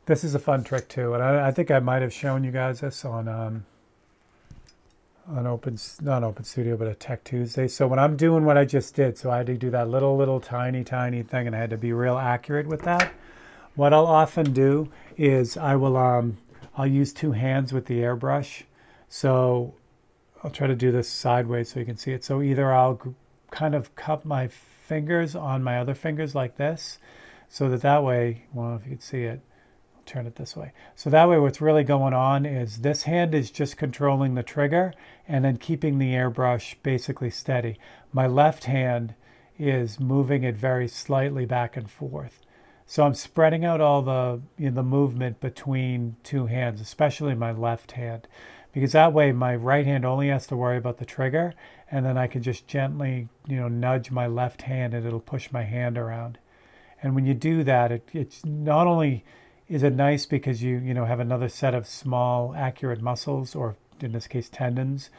This is a fun trick too, and I think I might have shown you guys this on not Open Studio, but a Tech Tuesday. So when I'm doing what I just did, so I had to do that little tiny thing, and I had to be real accurate with that. What I'll often do is I'll use two hands with the airbrush. So I'll try to do this sideways so you can see it. So either I'll kind of cup my fingers on my other fingers like this, so that way, well, if you can see it, turn it this way. So that way what's really going on is this hand is just controlling the trigger and then keeping the airbrush basically steady. My left hand is moving it very slightly back and forth. So I'm spreading out all the movement between two hands, especially my left hand, because that way my right hand only has to worry about the trigger, and then I can just gently nudge my left hand and it'll push my hand around. And when you do that, it's not only is it nice because you have another set of small accurate muscles, or in this case tendons,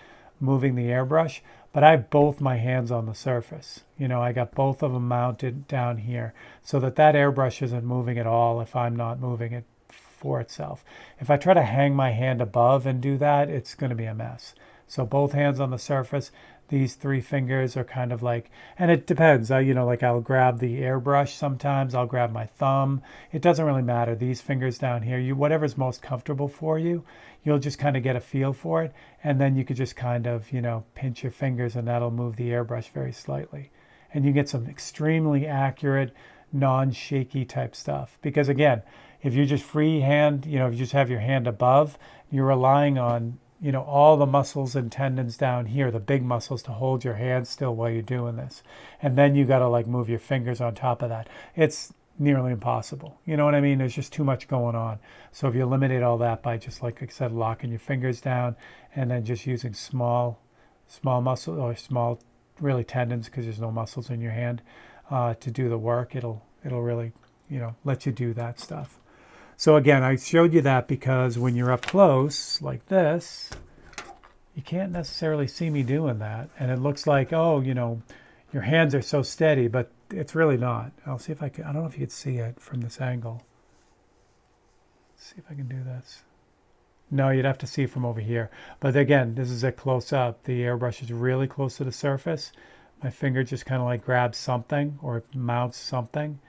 moving the airbrush, but I have both my hands on the surface. I got both of them mounted down here so that airbrush isn't moving at all if I'm not moving it for itself. If I try to hang my hand above and do that, it's going to be a mess. So both hands on the surface. These three fingers are kind of like, and it depends. Like I'll grab the airbrush sometimes. I'll grab my thumb. It doesn't really matter. These fingers down here, whatever's most comfortable for you, you'll just kind of get a feel for it. And then you could just kind of, pinch your fingers, and that'll move the airbrush very slightly. And you get some extremely accurate, non-shaky type stuff. Because again, if you just freehand, if you just have your hand above, you're relying on all the muscles and tendons down here, the big muscles, to hold your hand still while you're doing this. And then you got to like move your fingers on top of that. It's nearly impossible. You know what I mean? There's just too much going on. So if you eliminate all that by just, like I said, locking your fingers down and then just using small muscle, or small really tendons, because there's no muscles in your hand, to do the work, it'll really, let you do that stuff. So again, I showed you that because when you're up close like this, you can't necessarily see me doing that. And it looks like, oh, your hands are so steady, but it's really not. I'll see if I can, I don't know if you can see it from this angle. Let's see if I can do this. No, you'd have to see it from over here. But again, this is a close up. The airbrush is really close to the surface. My finger just kind of like grabs something or mounts something,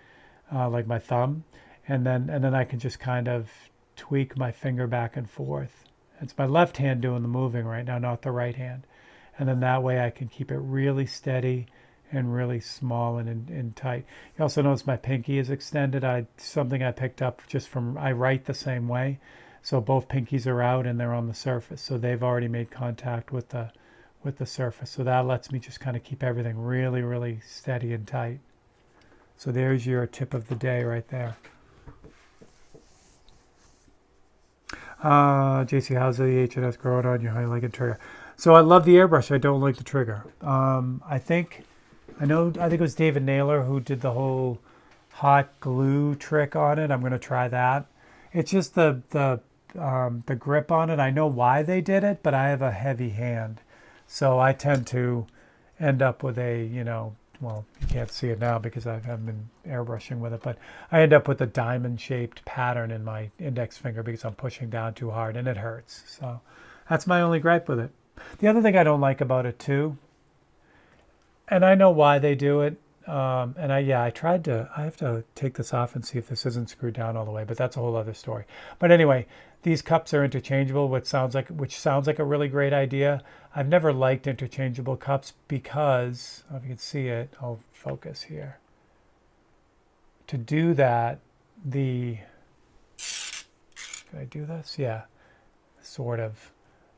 like my thumb. And then I can just kind of tweak my finger back and forth. It's my left hand doing the moving right now, not the right hand. And then that way I can keep it really steady and really small and tight. You also notice my pinky is extended. Something I picked up just from, I write the same way. So both pinkies are out and they're on the surface. So they've already made contact with the surface. So that lets me just kind of keep everything really, really steady and tight. So there's your tip of the day right there. JC, how's the H&S growing on your high-legged trigger? So I love the airbrush. I don't like the trigger. I think it was David Naylor who did the whole hot glue trick on it. I'm going to try that. It's just the grip on it. I know why they did it, but I have a heavy hand, so I tend to end up with a well, you can't see it now because I haven't been airbrushing with it, but I end up with a diamond-shaped pattern in my index finger because I'm pushing down too hard and it hurts. So that's my only gripe with it. The other thing I don't like about it too, and I know why they do it, and I have to take this off and see if this isn't screwed down all the way, but that's a whole other story. But anyway, these cups are interchangeable, which sounds like a really great idea. I've never liked interchangeable cups because, if you can see it, I'll focus here. To do that, can I do this? Yeah, sort of.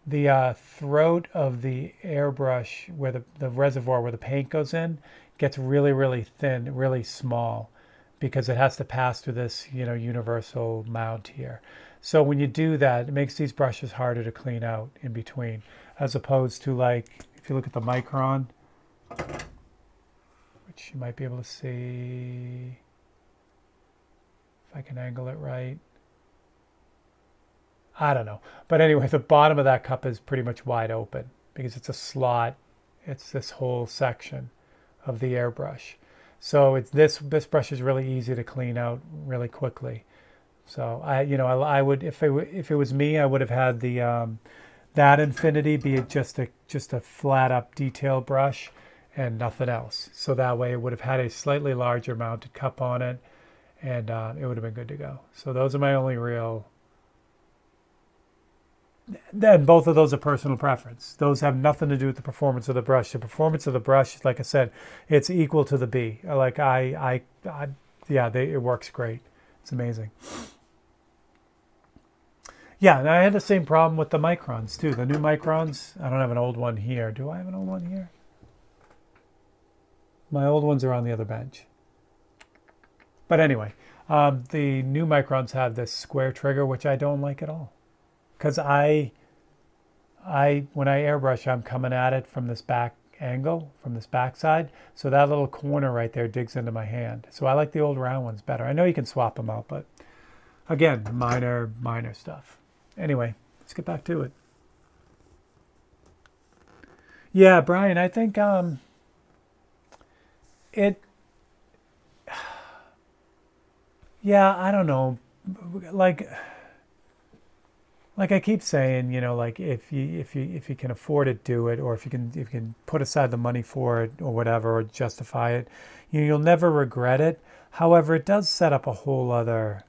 the throat of the airbrush, where the reservoir where the paint goes in, gets really, really thin, really small, because it has to pass through this, universal mount here. So when you do that, it makes these brushes harder to clean out in between, as opposed to, like, if you look at the Micron, which you might be able to see if I can angle it right. I don't know. But anyway, the bottom of that cup is pretty much wide open because it's a slot. It's this whole section of the airbrush. So this brush is really easy to clean out really quickly. So I would, if it was me, I would have had the that infinity be just a flat up detail brush and nothing else. So that way it would have had a slightly larger mounted cup on it, and it would have been good to go. So those are my only real. Then both of those are personal preference. Those have nothing to do with the performance of the brush. The performance of the brush, like I said, it's equal to the B. Like it works great. It's amazing. Yeah, and I had the same problem with the Microns too. The new Microns, I don't have an old one here. Do I have an old one here? My old ones are on the other bench. But anyway, the new Microns have this square trigger, which I don't like at all. Because when I airbrush, I'm coming at it from this back angle, from this back side. So that little corner right there digs into my hand. So I like the old round ones better. I know you can swap them out, but again, minor stuff. Anyway, let's get back to it. Yeah, Brian, I think yeah, I don't know. Like I keep saying, like if you can afford it, do it, or if you can put aside the money for it or whatever, or justify it, you'll never regret it. However, it does set up a whole other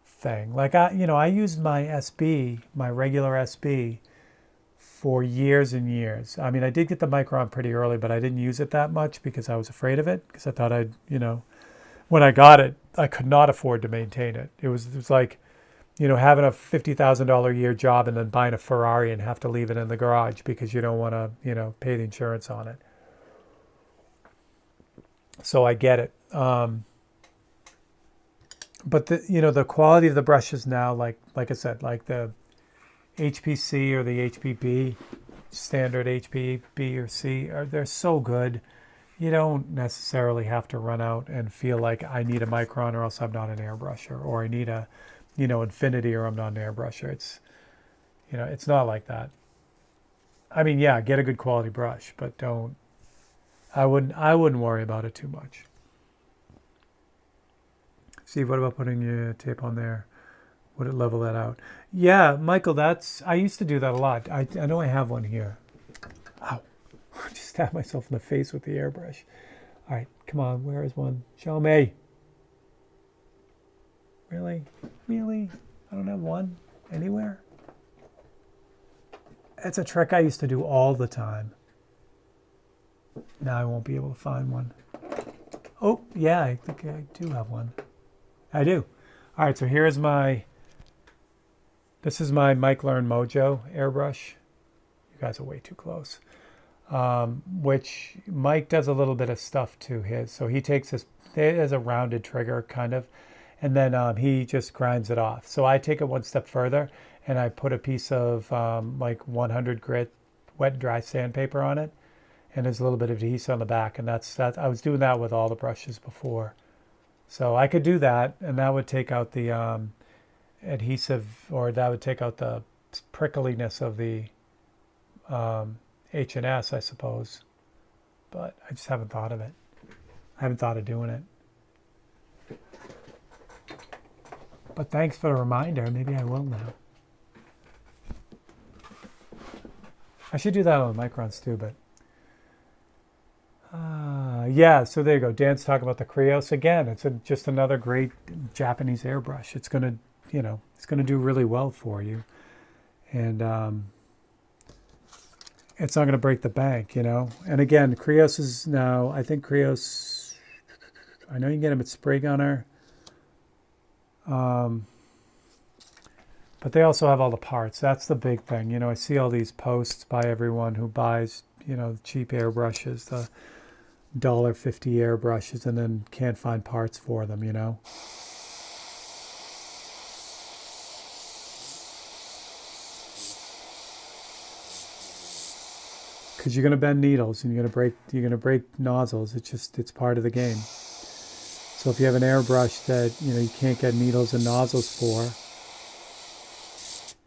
thing. Like I used my SB, my regular SB, for years and years. I mean, I did get the Micron pretty early, but I didn't use it that much because I was afraid of it, because I thought when I got it, I could not afford to maintain it. It was like, having a $50,000 a year job and then buying a Ferrari and have to leave it in the garage because you don't want to, pay the insurance on it. So I get it. But the quality of the brushes now, like I said, like the HPC or the HPB, standard HPB or C, they're so good. You don't necessarily have to run out and feel like I need a Micron or else I'm not an airbrusher, or I need a infinity or I'm not an airbrusher. It's not like that. I mean, yeah, get a good quality brush, but I wouldn't worry about it too much. Steve, what about putting your tape on there? Would it level that out? Yeah, Michael, I used to do that a lot. I know I have one here. Ow. I just stabbed myself in the face with the airbrush. All right, come on, where is one? Show me. Really? I don't have one anywhere? It's a trick I used to do all the time. Now I won't be able to find one. Oh, yeah, I think I do have one. I do. All right, so this is my Mike Learn Mojo airbrush. You guys are way too close. Which Mike does a little bit of stuff to his. So he takes this, it has a rounded trigger kind of, and then he just grinds it off. So I take it one step further and I put a piece of like 100 grit wet and dry sandpaper on it, and there's a little bit of adhesive on the back, and that's I was doing that with all the brushes before. So I could do that, and that would take out the adhesive, or that would take out the prickliness of the H&S, I suppose. But I just haven't thought of it. I haven't thought of doing it. But thanks for the reminder. Maybe I will now. I should do that on the Microns too, but yeah, so there you go. Dan's talking about the Krios again. It's just another great Japanese airbrush. It's gonna, it's gonna do really well for you, and it's not gonna break the bank, And again, Krios is now. I think Krios. I know you can get them at Spray Gunner. But they also have all the parts. That's the big thing. You know, I see all these posts by everyone who buys, you know, cheap airbrushes, the $1.50 airbrushes, and then can't find parts for them, you know. Because you're going to bend needles and you're going to break nozzles. It's part of the game. So if you have an airbrush that, you know, you can't get needles and nozzles for,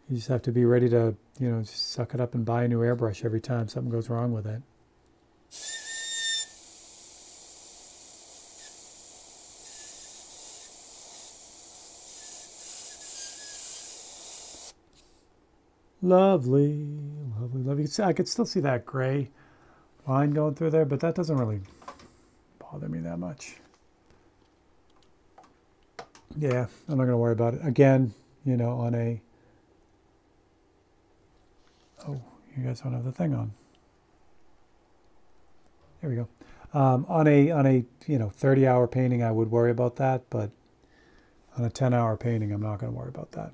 you just have to be ready to, you know, just suck it up and buy a new airbrush every time something goes wrong with it. Lovely, lovely, lovely. I could still see that gray line going through there, but that doesn't really bother me that much. Yeah, I'm not going to worry about it. Again, you know, on a... Oh, you guys don't have the thing on. There we go. On a you know 30-hour painting, I would worry about that, but on a 10-hour painting, I'm not going to worry about that.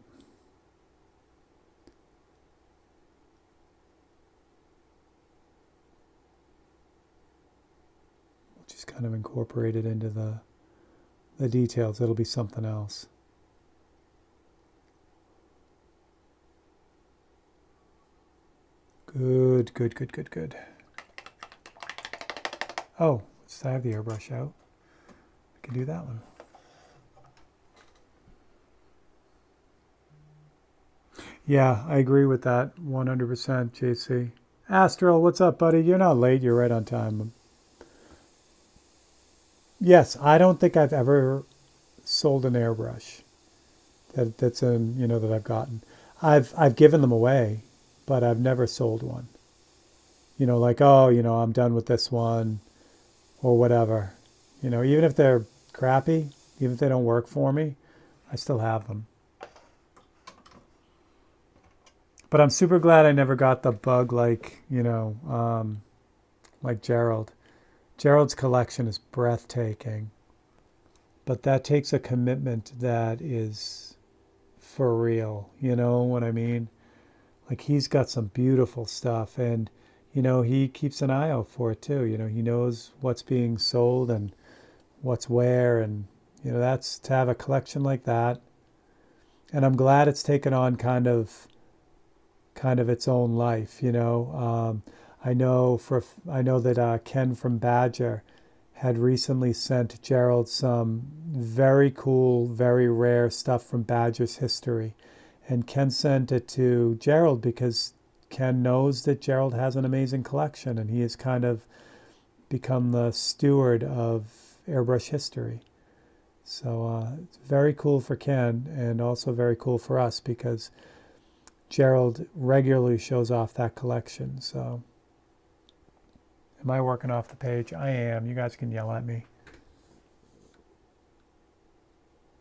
We'll just kind of incorporate it into the details. It'll be something else. Good, good, good, good, good. Oh, I have the airbrush out. I can do that one. Yeah, I agree with that 100%, JC. Astral, what's up, buddy? You're not late. You're right on time. Yes, I don't think I've ever sold an airbrush that's in, you know, that I've gotten. I've given them away, but I've never sold one. You know, like, oh, you know, I'm done with this one or whatever. You know, even if they're crappy, even if they don't work for me, I still have them. But I'm super glad I never got the bug like, you know, like Gerald. Gerald's collection is breathtaking. But that takes a commitment that is for real. You know what I mean? Like he's got some beautiful stuff, and you know, he keeps an eye out for it too. You know, he knows what's being sold and what's where, and you know, that's to have a collection like that. And I'm glad it's taken on kind of its own life. You know, I know that Ken from Badger had recently sent Gerald some very cool, very rare stuff from Badger's history. And Ken sent it to Gerald because Ken knows that Gerald has an amazing collection, and he has kind of become the steward of airbrush history. So it's very cool for Ken, and also very cool for us because Gerald regularly shows off that collection. So am I working off the page? I am. You guys can yell at me.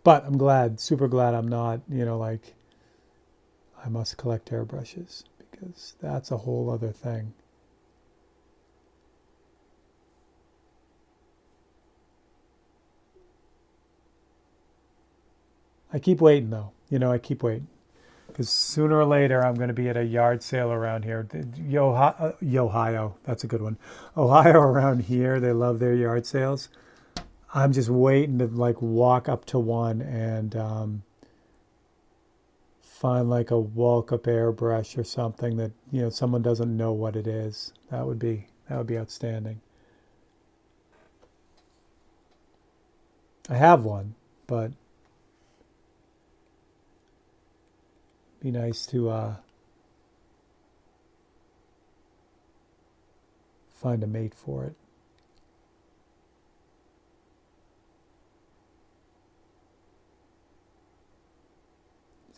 But I'm glad, super glad I'm not, you know, like, I must collect airbrushes, because that's a whole other thing. I keep waiting though, you know, I keep waiting. Because sooner or later I'm going to be at a yard sale around here. Ohio, that's a good one. Ohio around here, they love their yard sales. I'm just waiting to like walk up to one and find like a walk-up airbrush or something that, you know, someone doesn't know what it is. That would be outstanding. I have one, but be nice to find a mate for it.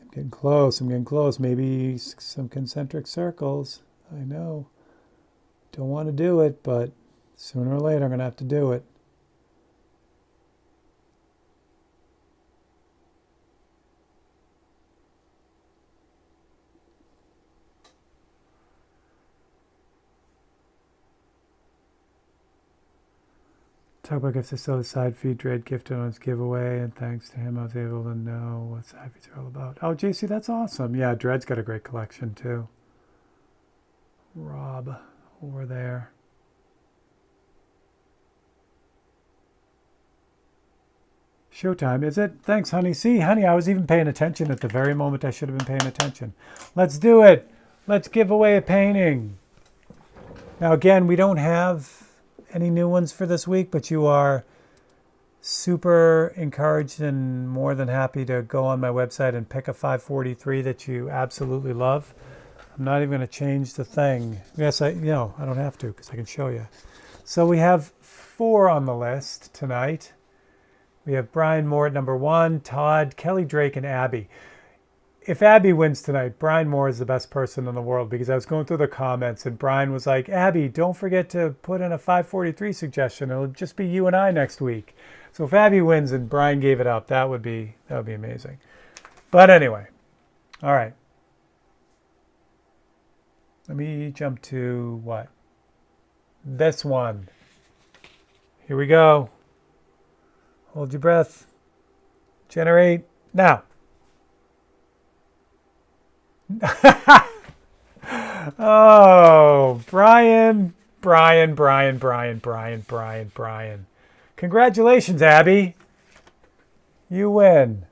I'm getting close. I'm getting close. Maybe some concentric circles. I know. Don't want to do it, but sooner or later I'm going to have to do it. Talk about gifts. I saw the side feed Dread gifted on his giveaway, and thanks to him, I was able to know what side feeds are all about. Oh, JC, that's awesome. Yeah, Dread's got a great collection too. Rob, over there. Showtime, is it? Thanks, honey. See, honey, I was even paying attention at the very moment I should have been paying attention. Let's do it. Let's give away a painting. Now, again, we don't have any new ones for this week, but you are super encouraged and more than happy to go on my website and pick a 543 that you absolutely love. I'm not even going to change the thing. Yes, I don't have to because I can show you. So we have 4 on the list tonight. We have Brian Moore at number 1, Todd, Kelly Drake, and Abby. If Abby wins tonight, Brian Moore is the best person in the world, because I was going through the comments and Brian was like, Abby, don't forget to put in a 543 suggestion. It'll just be you and I next week. So if Abby wins and Brian gave it up, that would be amazing. But anyway, all right. Let me jump to what? This one. Here we go. Hold your breath. Generate now. Oh, Brian. Congratulations, Abby. You win.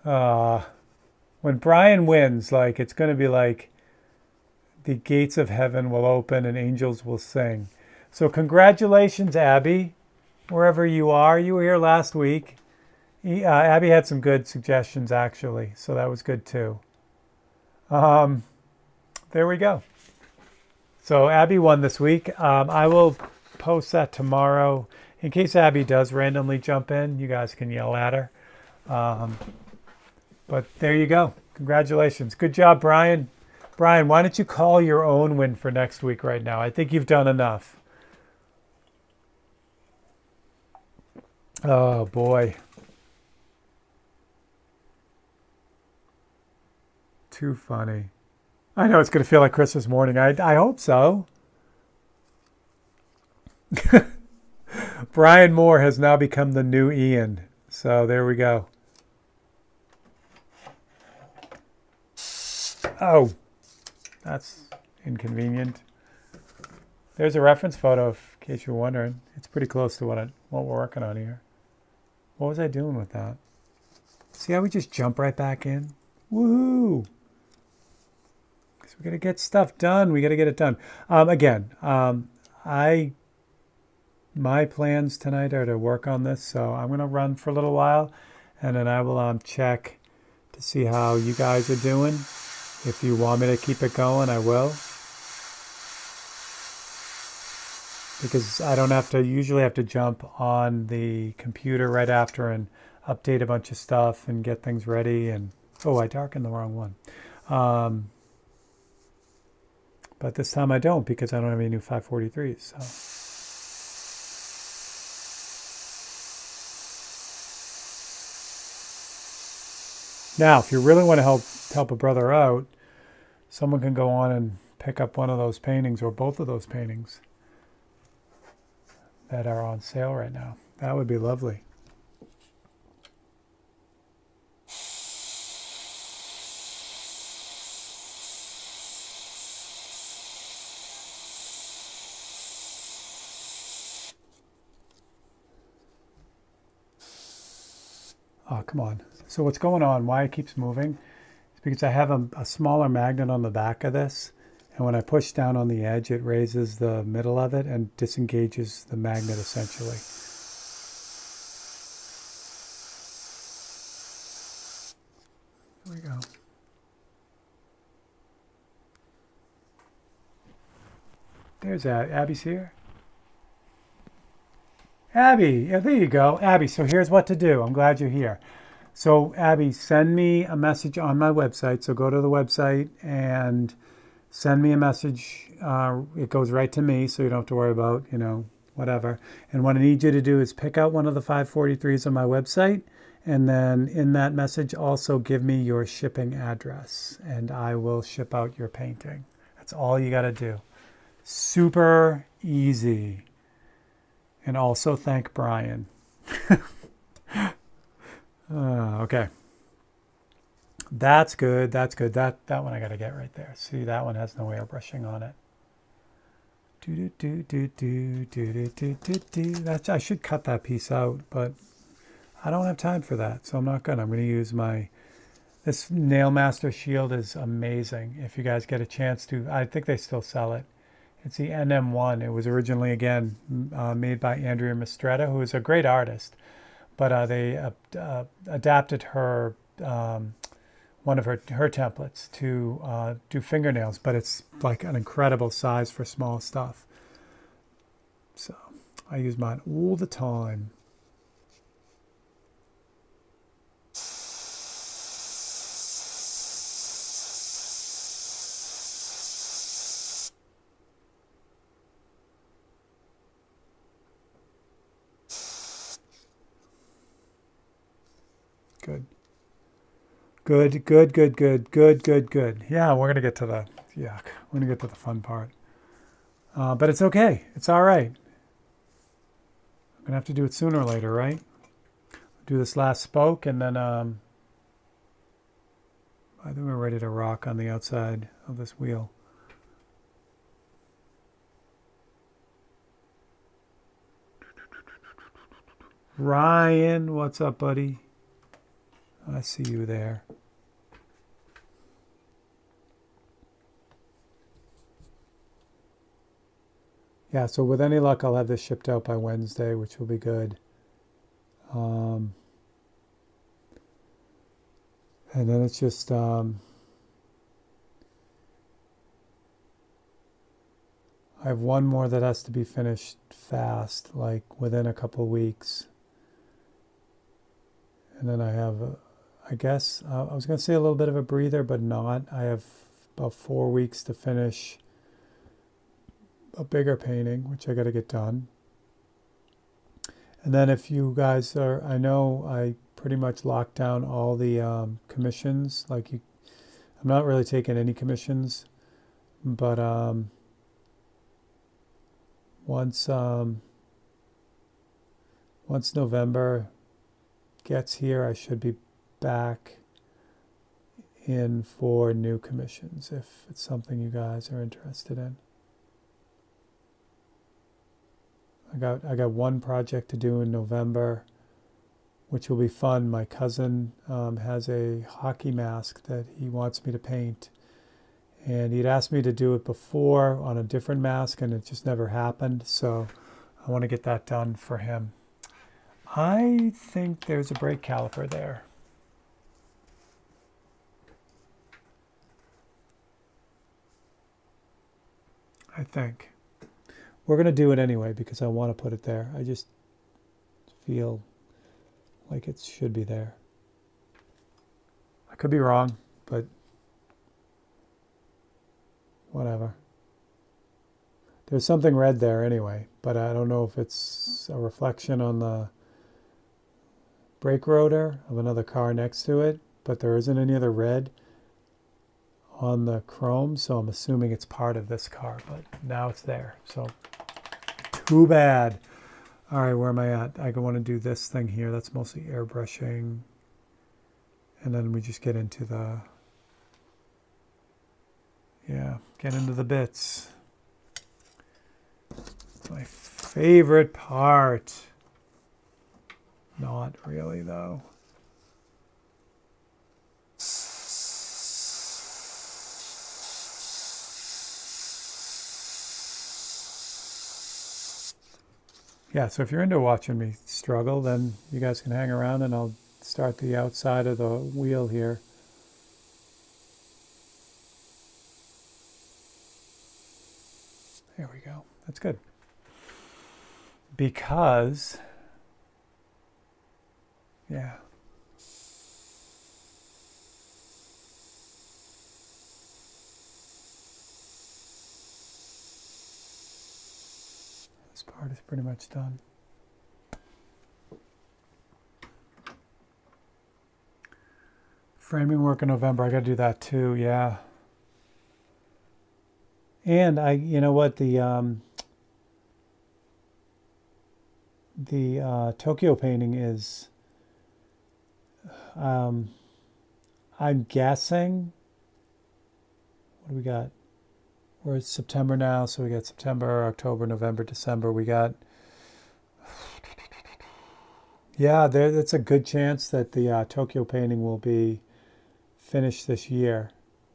When Brian wins, like, it's going to be like the gates of heaven will open and angels will sing. So congratulations, Abby, wherever you are. You were here last week. Abby had some good suggestions, actually, so that was good too. There we go. So Abby won this week. I will post that tomorrow. In case Abby does randomly jump in, you guys can yell at her. But there you go. Congratulations. Good job, Brian. Brian, why don't you call your own win for next week right now? I think you've done enough. Oh, boy. Too funny. I know it's going to feel like Christmas morning. I hope so. Brian Moore has now become the new Ian. So there we go. Oh, that's inconvenient. There's a reference photo, in case you're wondering. It's pretty close to what we're working on here. What was I doing with that? See how we just jump right back in? Woohoo! We got to get stuff done. We got to get it done. My plans tonight are to work on this, so I'm going to run for a little while, and then I will check to see how you guys are doing. If you want me to keep it going, I will. Because I don't usually have to jump on the computer right after and update a bunch of stuff and get things ready. And oh, I darkened the wrong one. But this time I don't, because I don't have any new 543s. So. Now, if you really want to help a brother out, someone can go on and pick up one of those paintings or both of those paintings that are on sale right now. That would be lovely. Oh, come on. So what's going on, why it keeps moving, is because I have a smaller magnet on the back of this. And when I push down on the edge, it raises the middle of it and disengages the magnet essentially. There we go. There's Abby's here. Abby, yeah, there you go. Abby, so here's what to do. I'm glad you're here. So Abby, send me a message on my website. So go to the website and send me a message. It goes right to me, so you don't have to worry about, whatever. And what I need you to do is pick out one of the 543s on my website, and then in that message also give me your shipping address, and I will ship out your painting. That's all you got to do. Super easy. And also thank Brian. Okay. That's good. That's good. That one I got to get right there. See, that one has no airbrushing on it. Do do do do do do do do do. That's, I should cut that piece out, but I don't have time for that, so I'm not gonna. I'm gonna use my. This Nail Master shield is amazing. If you guys get a chance to, I think they still sell it. It's the NM1. It was originally, again, made by Andrea Mistretta, who is a great artist. But they adapted her, one of her templates to do fingernails. But it's like an incredible size for small stuff. So I use mine all the time. Good. Good, good, good, good, good, good, good. Yeah, we're gonna get to the yuck. We're gonna get to the fun part. But it's okay. It's all right. I'm gonna have to do it sooner or later, right? Do this last spoke, and then I think we're ready to rock on the outside of this wheel. Ryan, what's up, buddy? I see you there. Yeah, so with any luck, I'll have this shipped out by Wednesday, which will be good. And then it's just I have one more that has to be finished fast, like within a couple of weeks. And then I have, I guess, I was going to say a little bit of a breather, but not. I have about 4 weeks to finish a bigger painting, which I got to get done. And then if you guys are, I know I pretty much locked down all the commissions. Like I'm not really taking any commissions, but once November gets here, I should be back in for new commissions if it's something you guys are interested in. I got one project to do in November, which will be fun. My cousin has a hockey mask that he wants me to paint, and he'd asked me to do it before on a different mask, and it just never happened. So I want to get that done for him. I think there's a brake caliper there. I think. We're going to do it anyway because I want to put it there. I just feel like it should be there. I could be wrong, but whatever. There's something red there anyway, but I don't know if it's a reflection on the brake rotor of another car next to it, but there isn't any other red on the chrome, so I'm assuming it's part of this car, but now it's there, so too bad. All right, where am I at? I want to do this thing here. That's mostly airbrushing, and then we just get into the, get into the bits. My favorite part. Not really, though. Yeah, so if you're into watching me struggle, then you guys can hang around and I'll start the outside of the wheel here. There we go. That's good. Because, yeah. This part is pretty much done. Framing work in November, I got to do that too, yeah. And you know what, the the Tokyo painting is, I'm guessing, what do we got? We're at September now, so we got September, October, November, December. We got, yeah, that's a good chance that the Tokyo painting will be finished this year,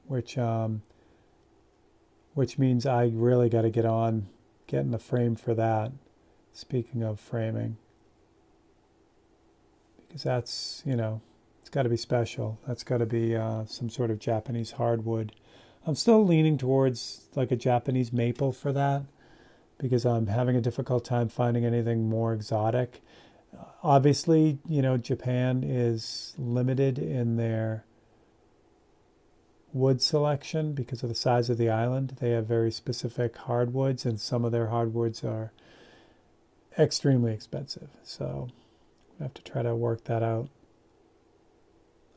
which means I really got to get on getting the frame for that. Speaking of framing, because that's, it's got to be special. That's got to be some sort of Japanese hardwood. I'm still leaning towards like a Japanese maple for that, because I'm having a difficult time finding anything more exotic. Obviously, Japan is limited in their wood selection because of the size of the island. They have very specific hardwoods, and some of their hardwoods are extremely expensive. So we have to try to work that out.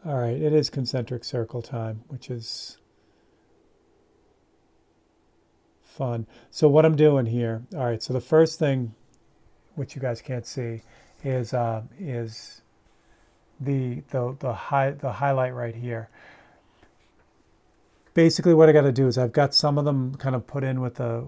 All right, it is concentric circle time, which is fun. So what I'm doing here, all right, so the first thing, which you guys can't see, is the highlight right here. Basically, what I got to do is I've got some of them kind of put in with the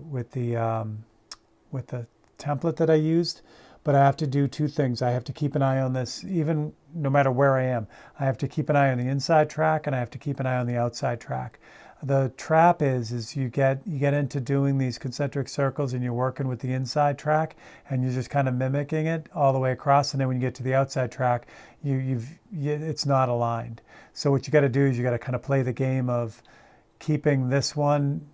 template that I used, but I have to do two things. I have to keep an eye on this, even no matter where I am. I have to keep an eye on the inside track, and I have to keep an eye on the outside track. The trap is you get into doing these concentric circles, and you're working with the inside track, and you're just kind of mimicking it all the way across, and then when you get to the outside track, it's not aligned. So what you got to do is you got to kind of play the game of keeping this one,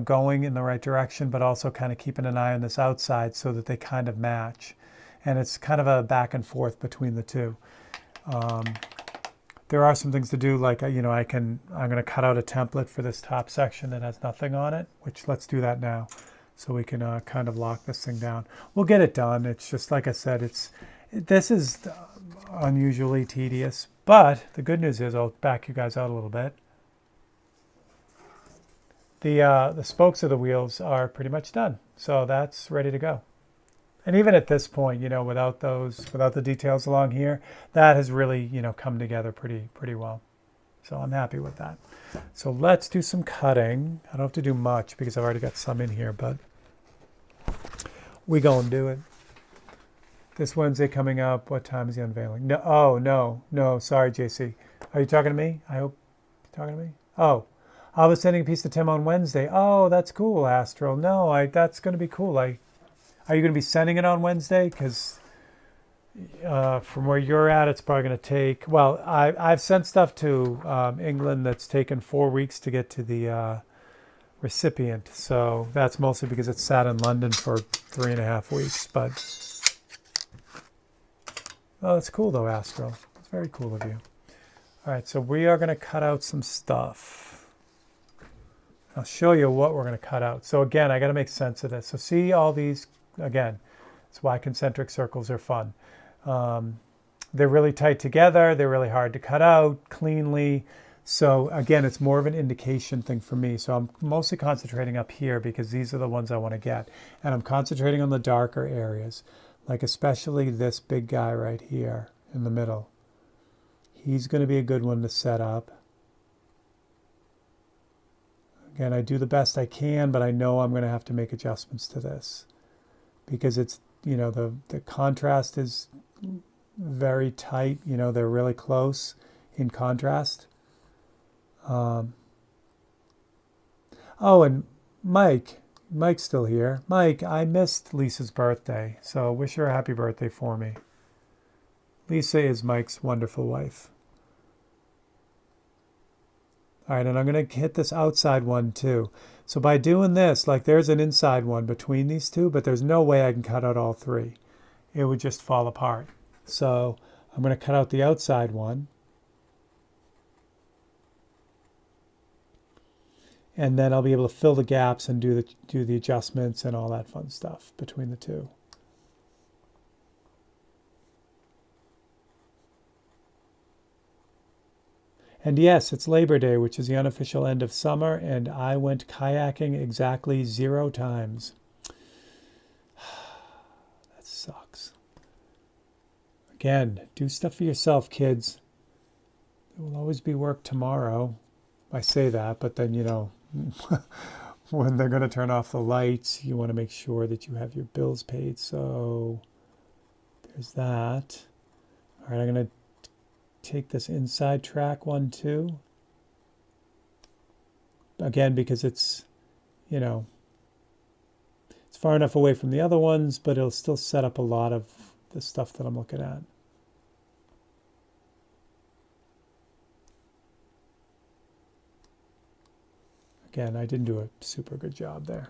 going in the right direction, but also kind of keeping an eye on this outside so that they kind of match. And it's kind of a back and forth between the two. There are some things to do, like, I'm going to cut out a template for this top section that has nothing on it, which let's do that now so we can kind of lock this thing down. We'll get it done. It's just, like I said, this is unusually tedious, but the good news is I'll back you guys out a little bit. The spokes of the wheels are pretty much done, so that's ready to go. And even at this point, without the details along here, that has really, come together pretty well. So I'm happy with that. So let's do some cutting. I don't have to do much because I've already got some in here, but we gonna do it. This Wednesday coming up, what time is the unveiling? No, sorry, JC. Are you talking to me? I hope you're talking to me. Oh. I was sending a piece to Tim on Wednesday. Oh, that's cool, Astral. No, that's going to be cool. Are you going to be sending it on Wednesday? Because from where you're at, it's probably going to take... Well, I've sent stuff to England that's taken 4 weeks to get to the recipient. So that's mostly because it sat in London for 3.5 weeks. But oh, that's cool, though, Astral. It's very cool of you. All right, so we are going to cut out some stuff. I'll show you what we're going to cut out. So again, I got to make sense of this. So see all these, again, that's why concentric circles are fun. They're really tight together. They're really hard to cut out cleanly. So again, it's more of an indication thing for me. So I'm mostly concentrating up here because these are the ones I want to get. And I'm concentrating on the darker areas, like especially this big guy right here in the middle. He's going to be a good one to set up. Again, I do the best I can, but I know I'm going to have to make adjustments to this because it's, the contrast is very tight. They're really close in contrast. Oh, and Mike's still here. Mike, I missed Lisa's birthday, so wish her a happy birthday for me. Lisa is Mike's wonderful wife. All right, and I'm going to hit this outside one too. So by doing this, like there's an inside one between these two, but there's no way I can cut out all three. It would just fall apart. So I'm going to cut out the outside one. And then I'll be able to fill the gaps and do the adjustments and all that fun stuff between the two. And yes, it's Labor Day, which is the unofficial end of summer, and I went kayaking exactly 0 times. That sucks. Again, do stuff for yourself, kids. There will always be work tomorrow. I say that, but then, you know, when they're going to turn off the lights, you want to make sure that you have your bills paid. So there's that. All right, I'm going to take this inside track one too. Again, because it's, you know, it's far enough away from the other ones, but it'll still set up a lot of the stuff that I'm looking at. Again, I didn't do a super good job there.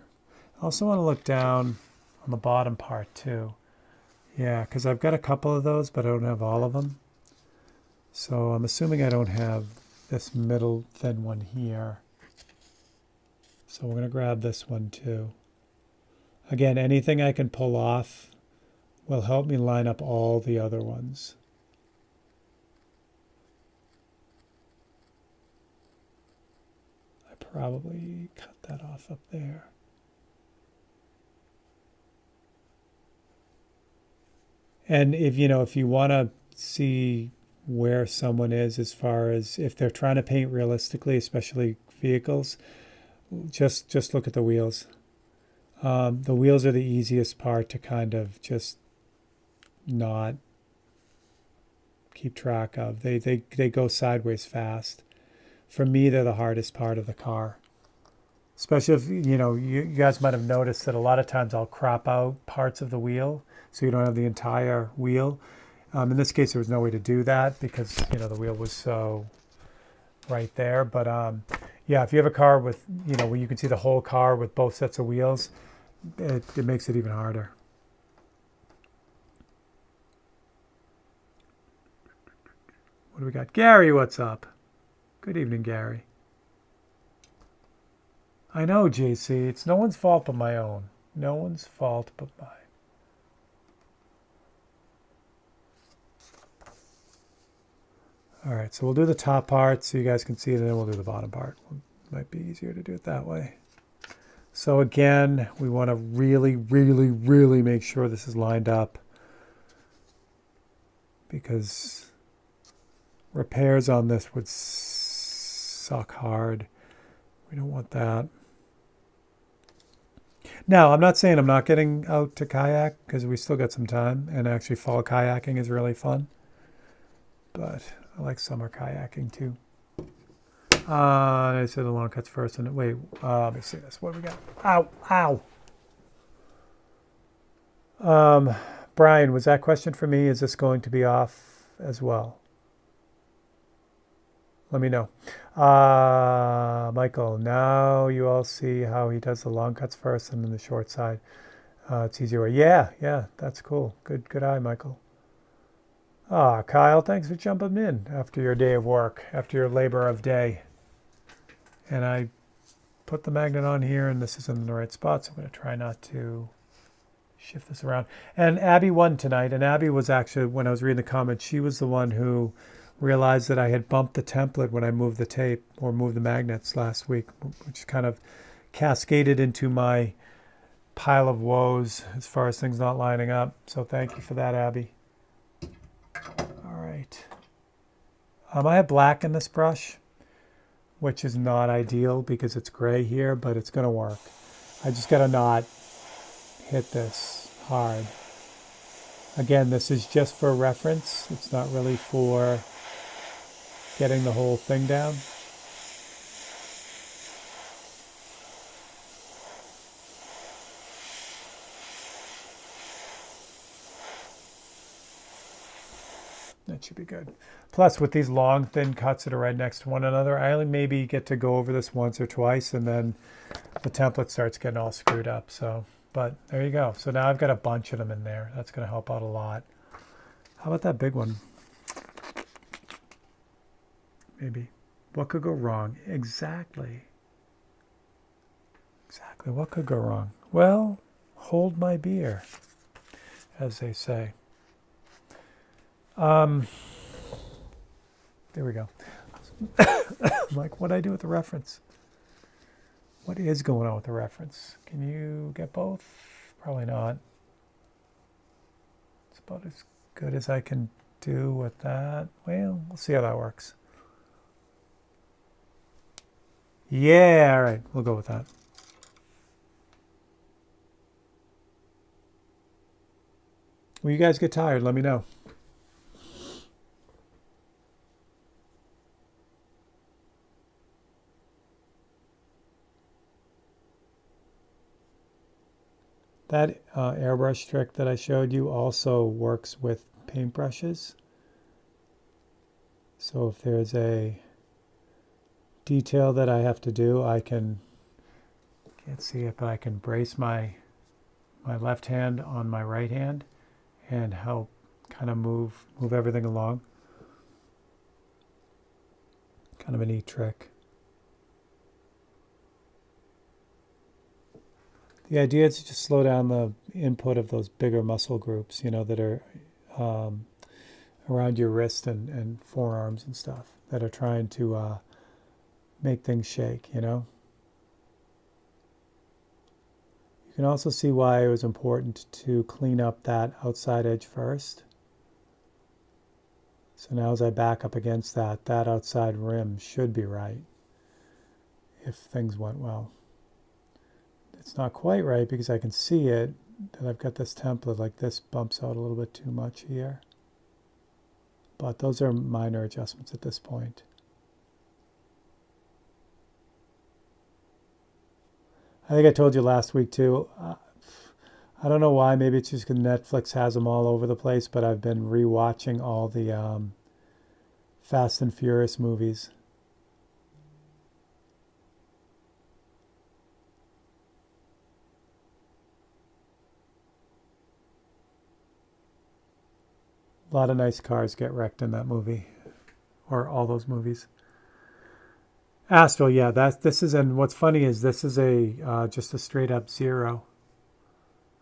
I also want to look down on the bottom part too. Yeah, because I've got a couple of those, but I don't have all of them. So I'm assuming I don't have this middle thin one here. So we're going to grab this one too. Again, anything I can pull off will help me line up all the other ones. I probably cut that off up there. And if you want to see where someone is as far as if they're trying to paint realistically, especially vehicles, just look at the wheels. The wheels are the easiest part to kind of just not keep track of. They go sideways fast. For me, they're the hardest part of the car. Especially if, you guys might have noticed that a lot of times I'll crop out parts of the wheel so you don't have the entire wheel. In this case, there was no way to do that because, the wheel was so right there. But yeah, if you have a car with, where you can see the whole car with both sets of wheels, it makes it even harder. What do we got? Gary, what's up? Good evening, Gary. I know, JC. It's no one's fault but my own. No one's fault but mine. All right, so we'll do the top part so you guys can see it, and then we'll do the bottom part. Might be easier to do it that way. So again, we want to really, really, really make sure this is lined up because repairs on this would suck hard. We don't want that. Now, I'm not saying I'm not getting out to kayak because we still got some time, and actually fall kayaking is really fun. But I like summer kayaking too. I said the long cuts first, and wait, let me see this. What do we got? Ow, ow. Brian, was that question for me? Is this going to be off as well? Let me know. Michael, now you all see how he does the long cuts first and then the short side. It's easier. Yeah, that's cool. Good eye, Michael. Kyle, thanks for jumping in after your day of work, after your labor of day. And I put the magnet on here, and this is in the right spot, so I'm going to try not to shift this around. And Abby won tonight, and Abby was actually, when I was reading the comments, she was the one who realized that I had bumped the template when I moved the tape or moved the magnets last week, which kind of cascaded into my pile of woes as far as things not lining up. So thank you for that, Abby. All right. I have black in this brush, which is not ideal because it's gray here, but it's going to work. I just got to not hit this hard. Again, this is just for reference. It's not really for getting the whole thing down. That should be good. Plus, with these long, thin cuts that are right next to one another, I only maybe get to go over this once or twice, and then the template starts getting all screwed up. So, but there you go. So now I've got a bunch of them in there. That's going to help out a lot. How about that big one? Maybe. What could go wrong? Exactly. What could go wrong? Well, hold my beer, as they say. There we go. Like, what do I do with the reference? What is going on with the reference? Can you get both? Probably not. It's about as good as I can do with that. Well, we'll see how that works. Yeah, all right, we'll go with that. When you guys get tired, let me know. That airbrush trick that I showed you also works with paintbrushes. So if there's a detail that I have to do, can't see it, but I can brace my left hand on my right hand and help kind of move everything along. Kind of a neat trick. The idea is to just slow down the input of those bigger muscle groups, that are around your wrist and forearms and stuff that are trying to make things shake, You can also see why it was important to clean up that outside edge first. So now as I back up against that outside rim should be right if things went well. It's not quite right because I can see it, that I've got this template, like this bumps out a little bit too much here. But those are minor adjustments at this point. I think I told you last week too, I don't know why, maybe it's just because Netflix has them all over the place, but I've been rewatching all the Fast and Furious movies. A lot of nice cars get wrecked in that movie, or all those movies. Astral, yeah, this is, and what's funny is this is a just a straight up zero.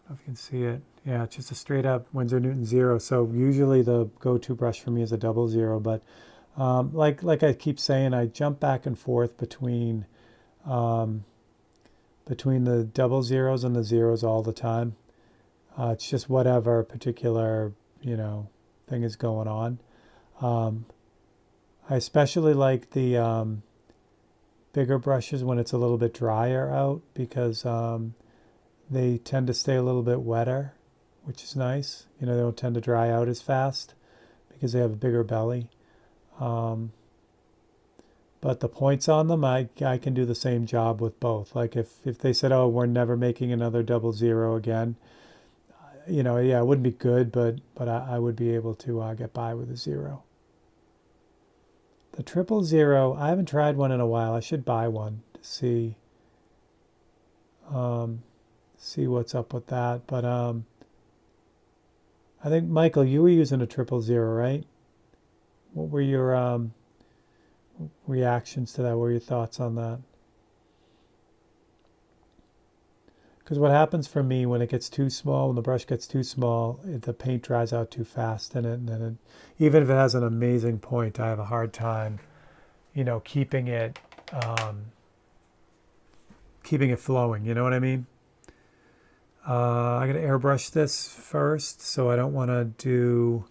I don't know if you can see it. Yeah, it's just a straight up Winsor Newton zero. So usually the go-to brush for me is a double zero, but like I keep saying, I jump back and forth between the double zeros and the zeros all the time. It's just whatever particular thing is going on. I especially like the bigger brushes when it's a little bit drier out because they tend to stay a little bit wetter, which is nice. They don't tend to dry out as fast because they have a bigger belly. But the points on them, I can do the same job with both. Like if they said, oh, we're never making another double zero again, yeah, it wouldn't be good, but I would be able to get by with a zero. The triple zero, I haven't tried one in a while. I should buy one to see what's up with that. But I think, Michael, you were using a triple zero, right? What were your reactions to that? What were your thoughts on that? Because what happens for me when it gets too small, when the brush gets too small, the paint dries out too fast in it. And then even if it has an amazing point, I have a hard time, keeping it flowing. You know what I mean? I got to airbrush this first, so I don't want to do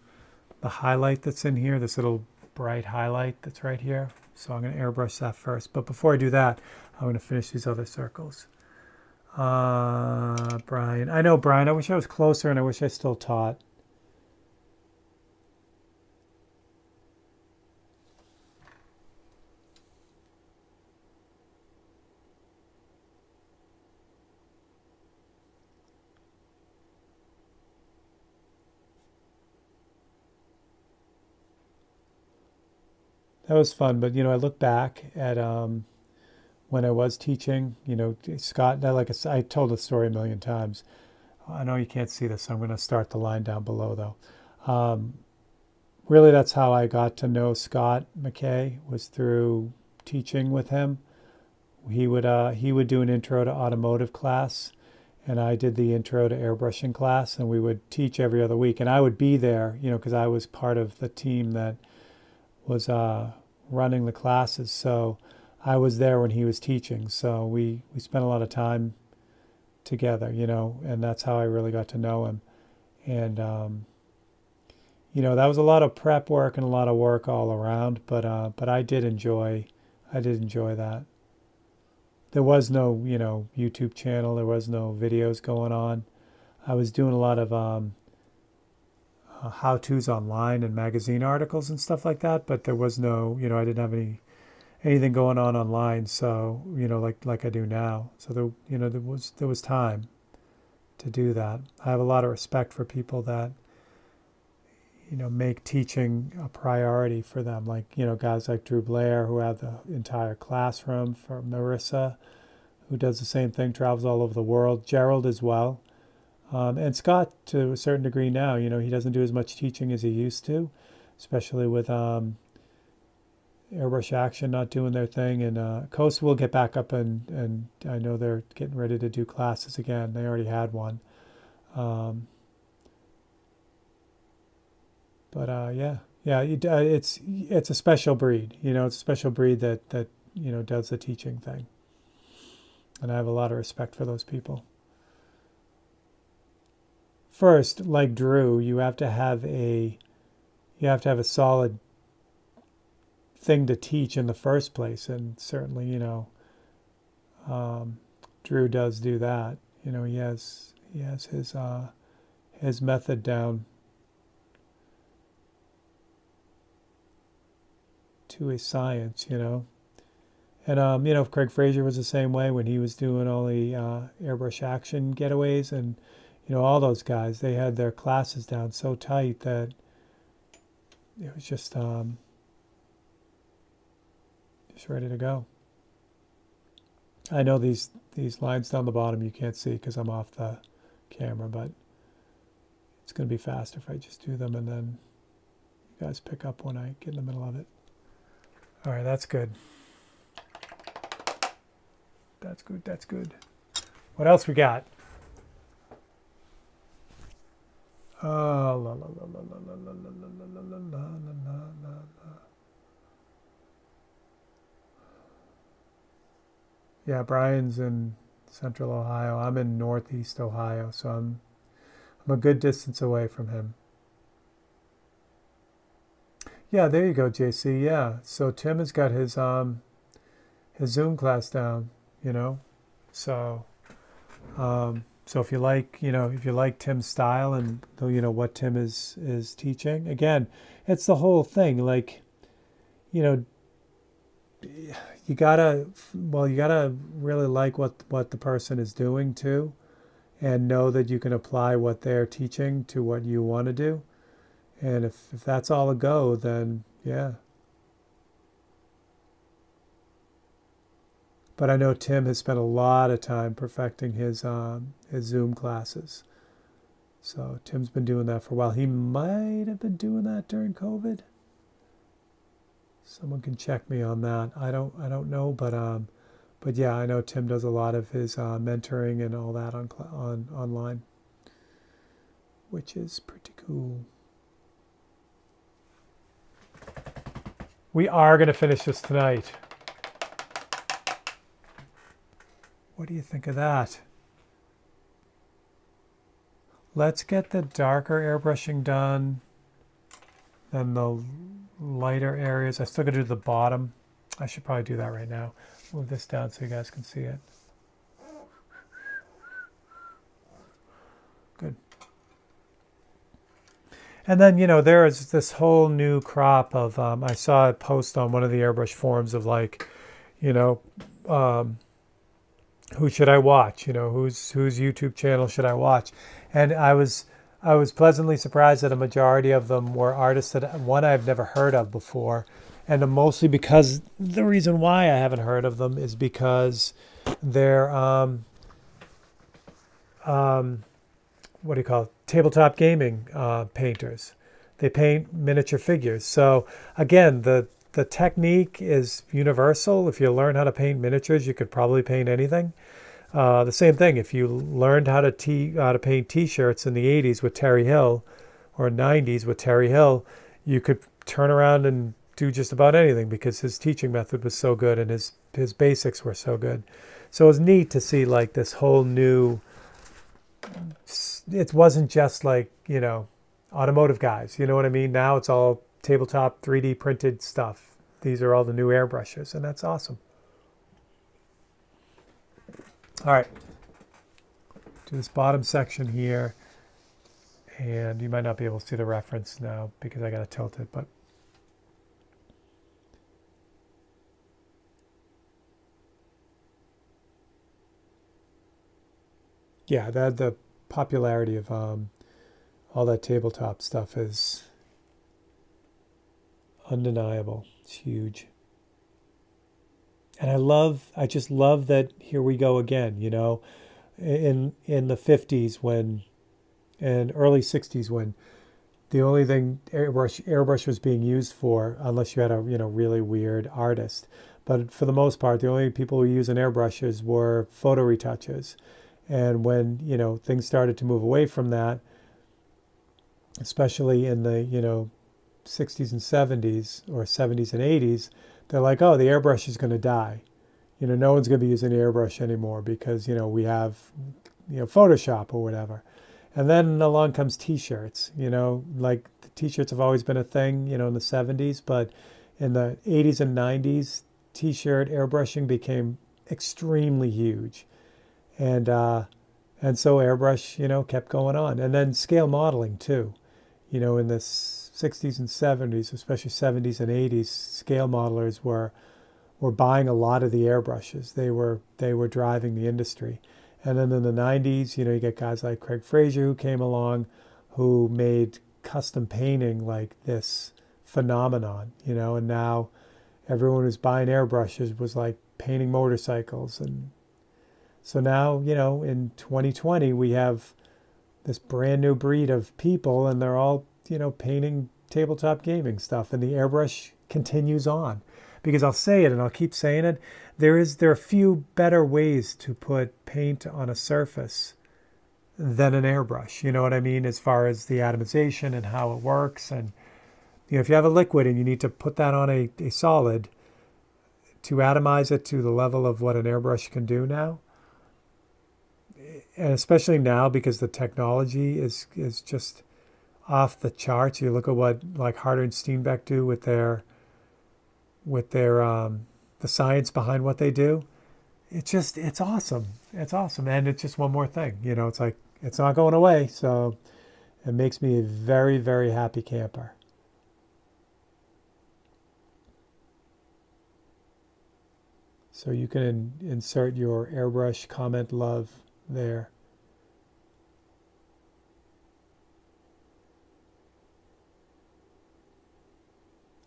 the highlight that's in here, this little bright highlight that's right here. So I'm going to airbrush that first. But before I do that, I'm going to finish these other circles. Brian. I know, Brian. I wish I was closer and I wish I still taught. That was fun, but I look back at when I was teaching, Scott, like I told the story a million times. I know you can't see this, so I'm going to start the line down below though. Really, that's how I got to know Scott McKay, was through teaching with him. He would do an intro to automotive class, and I did the intro to airbrushing class, and we would teach every other week. And I would be there, because I was part of the team that was running the classes. So I was there when he was teaching. So we spent a lot of time together, and that's how I really got to know him. And, that was a lot of prep work and a lot of work all around, but I did enjoy that. There was no, YouTube channel. There was no videos going on. I was doing a lot of how-tos online and magazine articles and stuff like that, but there was no, I didn't have anything going on online. So, like I do now. So there was time to do that. I have a lot of respect for people that, make teaching a priority for them. Like, guys like Drew Blair, who have the entire classroom, for Marissa, who does the same thing, travels all over the world, Gerald as well. And Scott, to a certain degree now, he doesn't do as much teaching as he used to, especially with Airbrush Action not doing their thing. And Coast will get back up, and I know they're getting ready to do classes again. They already had one. It's a special breed. It's a special breed that does the teaching thing. And I have a lot of respect for those people. First, like Drew, you have to have a solid thing to teach in the first place, and certainly, Drew does do that. He has his method down to a science, And Craig Fraser was the same way when he was doing all the Airbrush Action getaways, and all those guys, they had their classes down so tight that it was just ready to go. I know these lines down the bottom you can't see because I'm off the camera, but it's going to be faster if I just do them and then you guys pick up when I get in the middle of it. All right, that's good. That's good. What else we got? Yeah, Brian's in Central Ohio. I'm in Northeast Ohio, so I'm a good distance away from him. Yeah, there you go, JC. Yeah, so Tim has got his Zoom class down. So if you like Tim's style and what Tim is teaching, again, it's the whole thing. Like, you gotta really like what the person is doing too, and know that you can apply what they're teaching to what you want to do. And if that's all a go, then yeah. But I know Tim has spent a lot of time perfecting his Zoom classes. So Tim's been doing that for a while. He might have been doing that during COVID. Someone can check me on that. I don't know, but yeah, I know Tim does a lot of his mentoring and all that on online, which is pretty cool. We are going to finish this tonight. What do you think of that? Let's get the darker airbrushing done, then the lighter areas. I still got to do the bottom. I should probably do that right now. Move this down so you guys can see it. Good. And then, there is this whole new crop of, I saw a post on one of the airbrush forums of like, who should I watch? Whose YouTube channel should I watch? And I was pleasantly surprised that a majority of them were artists that one I've never heard of before, and mostly because the reason why I haven't heard of them is because they're what do you call it? Tabletop gaming painters. They paint miniature figures. So again, the technique is universal. If you learn how to paint miniatures, you could probably paint anything. The same thing, if you learned how to paint T-shirts in the 80s with Terry Hill, or 90s with Terry Hill, you could turn around and do just about anything because his teaching method was so good and his basics were so good. So it was neat to see like this whole new, it wasn't just like, automotive guys. You know what I mean? Now it's all tabletop 3D printed stuff. These are all the new airbrushes, and that's awesome. All right, to this bottom section here, and you might not be able to see the reference now because I got to tilt it, but yeah, the popularity of all that tabletop stuff is undeniable. It's huge. And I just love that here we go again, you know, in the 50s when, and early 60s when the only thing airbrush was being used for, unless you had a, you know, really weird artist. But for the most part, the only people who use an airbrushes were photo retouches. And when, you know, things started to move away from that, especially in the, you know, 60s and 70s or 70s and 80s, they're like, oh, the airbrush is going to die. You know, no one's going to be using the airbrush anymore because, you know, we have, you know, Photoshop or whatever. And then along comes t-shirts, you know, like the t-shirts have always been a thing, you know, in the 70s, but in the 80s and 90s, t-shirt airbrushing became extremely huge. And so airbrush, you know, kept going on. And then scale modeling too. You know, in the 60s and 70s, especially 70s and 80s, scale modelers were buying a lot of the airbrushes. They were driving the industry. And then in the 90s, you know, you get guys like Craig Fraser who came along, who made custom painting like this phenomenon, you know, and now everyone who's buying airbrushes was like painting motorcycles. And so now, you know, in 2020, we have this brand new breed of people, and they're all, you know, painting tabletop gaming stuff, and the airbrush continues on. Because I'll say it and I'll keep saying it, there are a few better ways to put paint on a surface than an airbrush. You know what I mean? As far as the atomization and how it works. And, you know, if you have a liquid and you need to put that on a solid to atomize it to the level of what an airbrush can do now, and especially now because the technology is just off the charts. You look at what like Harder and Steenbeck do with their the science behind what they do. It's awesome. It's awesome. And it's just one more thing, you know, it's like, it's not going away. So it makes me a very, very happy camper. So you can insert your airbrush comment love there.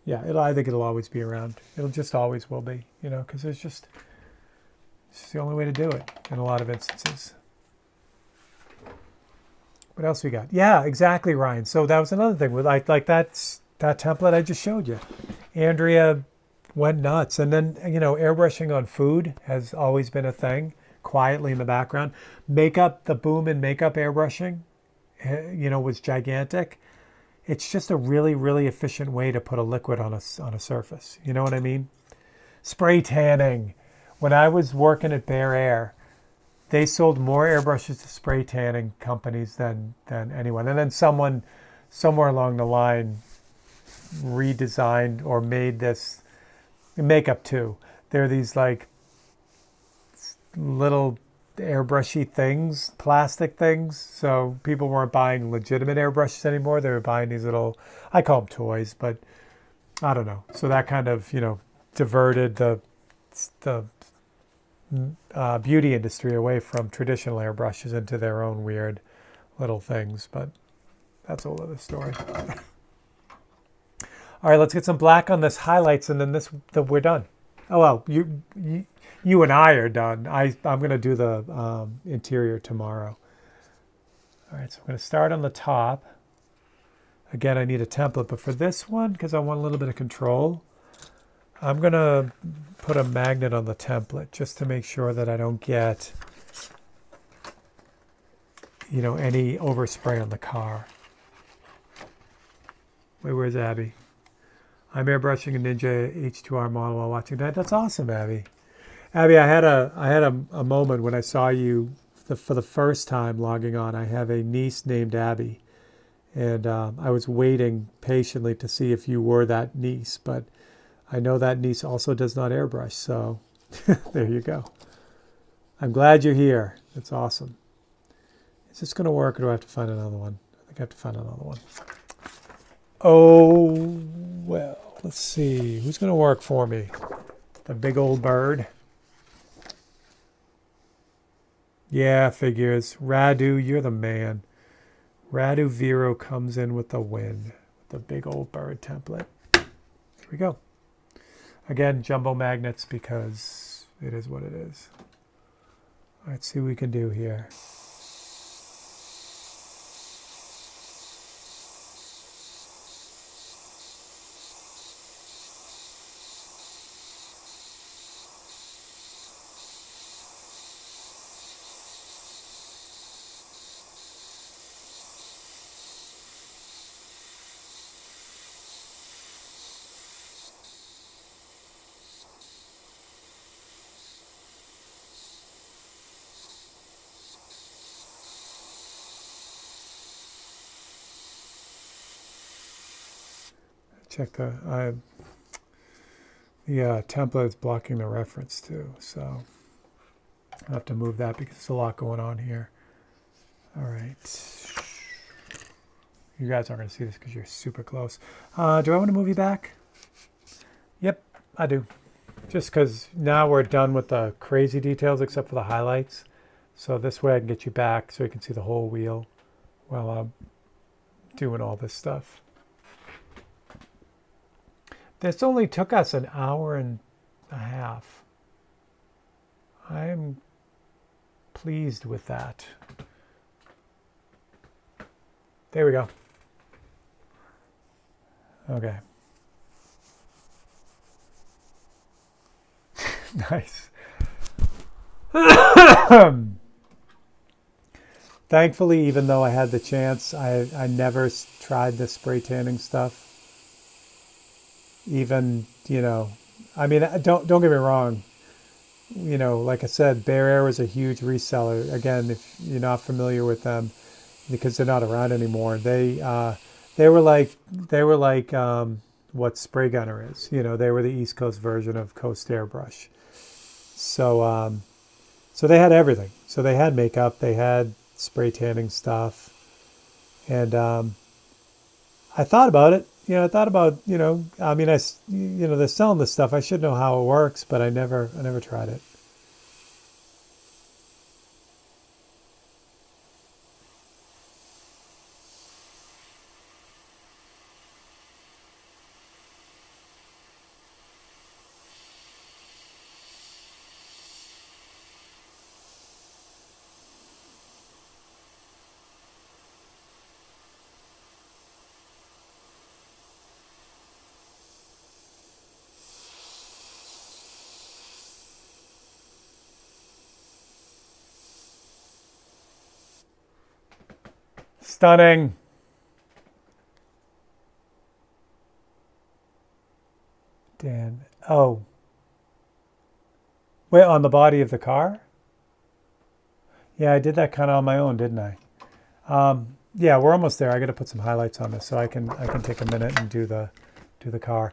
Yeah, I think it'll always be around. It'll just always will be, you know, because it's just the only way to do it in a lot of instances. What else we got? Yeah, exactly, Ryan. So that was another thing with like that template I just showed you. Andrea went nuts, and then, you know, airbrushing on food has always been a thing, quietly in the background. Makeup, the boom in makeup airbrushing, you know, was gigantic. It's just a really, really efficient way to put a liquid on a surface. You know what I mean? Spray tanning. When I was working at Bear Air, they sold more airbrushes to spray tanning companies than anyone. And then someone somewhere along the line redesigned or made this makeup too. There are these like little airbrushy things, plastic things. So people weren't buying legitimate airbrushes anymore. They were buying these little, I call them toys, but I don't know. So that kind of, you know, diverted the beauty industry away from traditional airbrushes into their own weird little things. But that's a whole other story. All right, let's get some black on this highlights, and then we're done. Oh well, you and I are done. I'm going to do the interior tomorrow. All right, so I'm going to start on the top. Again, I need a template, but for this one, because I want a little bit of control, I'm going to put a magnet on the template just to make sure that I don't get, you know, any overspray on the car. Wait, where's Abby? I'm airbrushing a Ninja H2R model while watching that. That's awesome, Abby. Abby, I had a moment when I saw you for the first time logging on. I have a niece named Abby, And I was waiting patiently to see if you were that niece, but I know that niece also does not airbrush, so there you go. I'm glad you're here. It's awesome. Is this going to work, or do I have to find another one? I think I have to find another one. Oh, well, let's see. Who's going to work for me? The big old bird. Yeah, figures. Radu, you're the man. Radu Vero comes in with the win. The big old bird template. Here we go. Again, jumbo magnets because it is what it is. Let's see what we can do here. Check the template is blocking the reference too, so I'll have to move that because there's a lot going on here. All right. You guys aren't going to see this because you're super close. Do I want to move you back? Yep, I do. Just because now we're done with the crazy details except for the highlights. So this way I can get you back so you can see the whole wheel while I'm doing all this stuff. This only took us an hour and a half. I'm pleased with that. There we go. Okay. Nice. Thankfully, even though I had the chance, I never tried the spray tanning stuff. Even, I mean, don't get me wrong. Like I said, Bear Air was a huge reseller. Again, if you're not familiar with them, because they're not around anymore, they were like what Spray Gunner is. They were the East Coast version of Coast Airbrush. So so they had everything. So they had makeup, they had spray tanning stuff, and I thought about it. I thought about, I mean, they're selling this stuff. I should know how it works, but I never tried it. Stunning. Dan. Oh. Wait, on the body of the car? Yeah, I did that kind of on my own, didn't I? Yeah, we're almost there. I got to put some highlights on this so I can take a minute and do the car.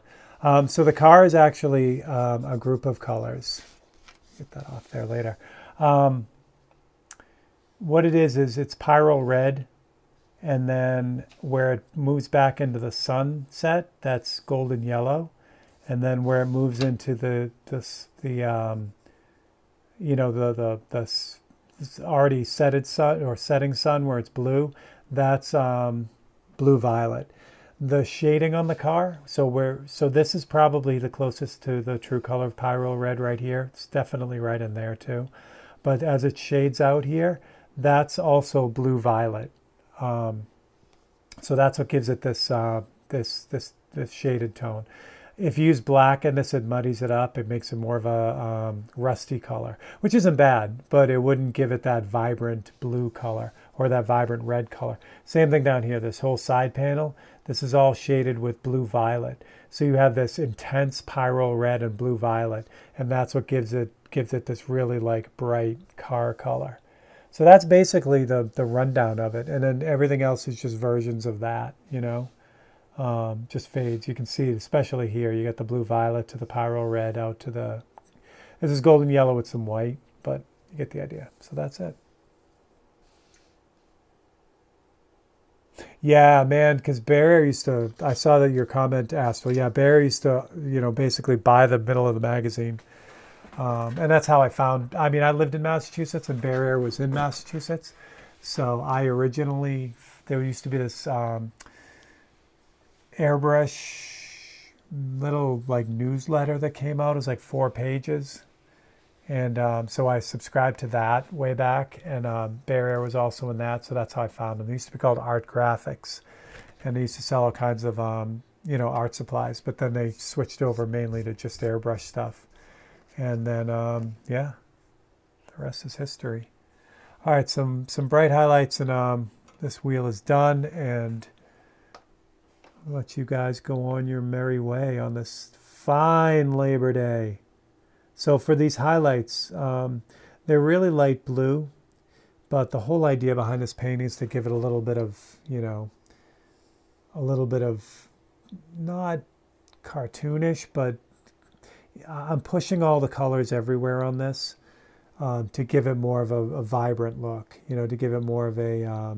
So the car is actually a group of colors. Get that off there later. What it is it's pyrrole red. And then where it moves back into the sunset, that's golden yellow. And then where it moves into the already setted sun or setting sun where it's blue, that's blue violet. The shading on the car, so this is probably the closest to the true color of pyrrole red right here. It's definitely right in there too. But as it shades out here, that's also blue violet. So that's what gives it this shaded tone. If you use black in this, it muddies it up. It makes it more of a rusty color, which isn't bad, but it wouldn't give it that vibrant blue color or that vibrant red color. Same thing down here, this whole side panel, this is all shaded with blue violet. So you have this intense pyrrole red and blue violet, and that's what gives it this really like bright car color. So that's basically the rundown of it. And then everything else is just versions of that, you know, just fades. You can see, especially here, you got the blue violet to the pyro red out to the, this is golden yellow with some white, but you get the idea. So that's it. Yeah, man, because Barry used to, I saw that your comment asked, well, yeah, Barry used to, you know, basically buy the middle of the magazine. And that's how I found, I mean, I lived in Massachusetts and Bear Air was in Massachusetts. So I originally, there used to be this airbrush little like newsletter that came out. It was like 4 pages. And so I subscribed to that way back. And Bear Air was also in that. So that's how I found them. They used to be called Art Graphics. And they used to sell all kinds of, you know, art supplies. But then they switched over mainly to just airbrush stuff. And then, yeah, the rest is history. All right, some bright highlights, and this wheel is done, and I'll let you guys go on your merry way on this fine Labor Day. So for these highlights, they're really light blue, but the whole idea behind this painting is to give it a little bit of, you know, a little bit of not cartoonish, but I'm pushing all the colors everywhere on this to give it more of a vibrant look, you know, to give it more of a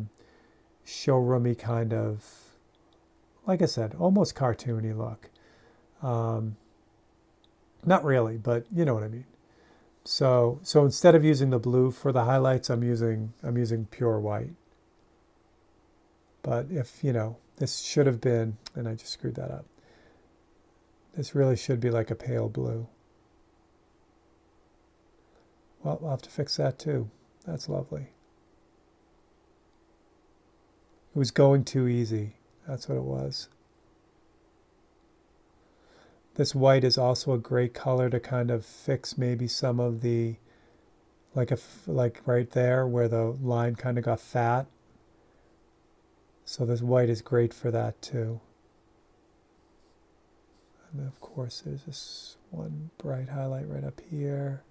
showroomy kind of, like I said, almost cartoony look. Not really, but you know what I mean. So instead of using the blue for the highlights, I'm using pure white. But if, you know, this should have been, and I just screwed that up. This really should be like a pale blue. Well, I'll have to fix that too. That's lovely. It was going too easy. That's what it was. This white is also a great color to kind of fix maybe some of the, like right there where the line kind of got fat. So this white is great for that too. And of course, there's this one bright highlight right up here,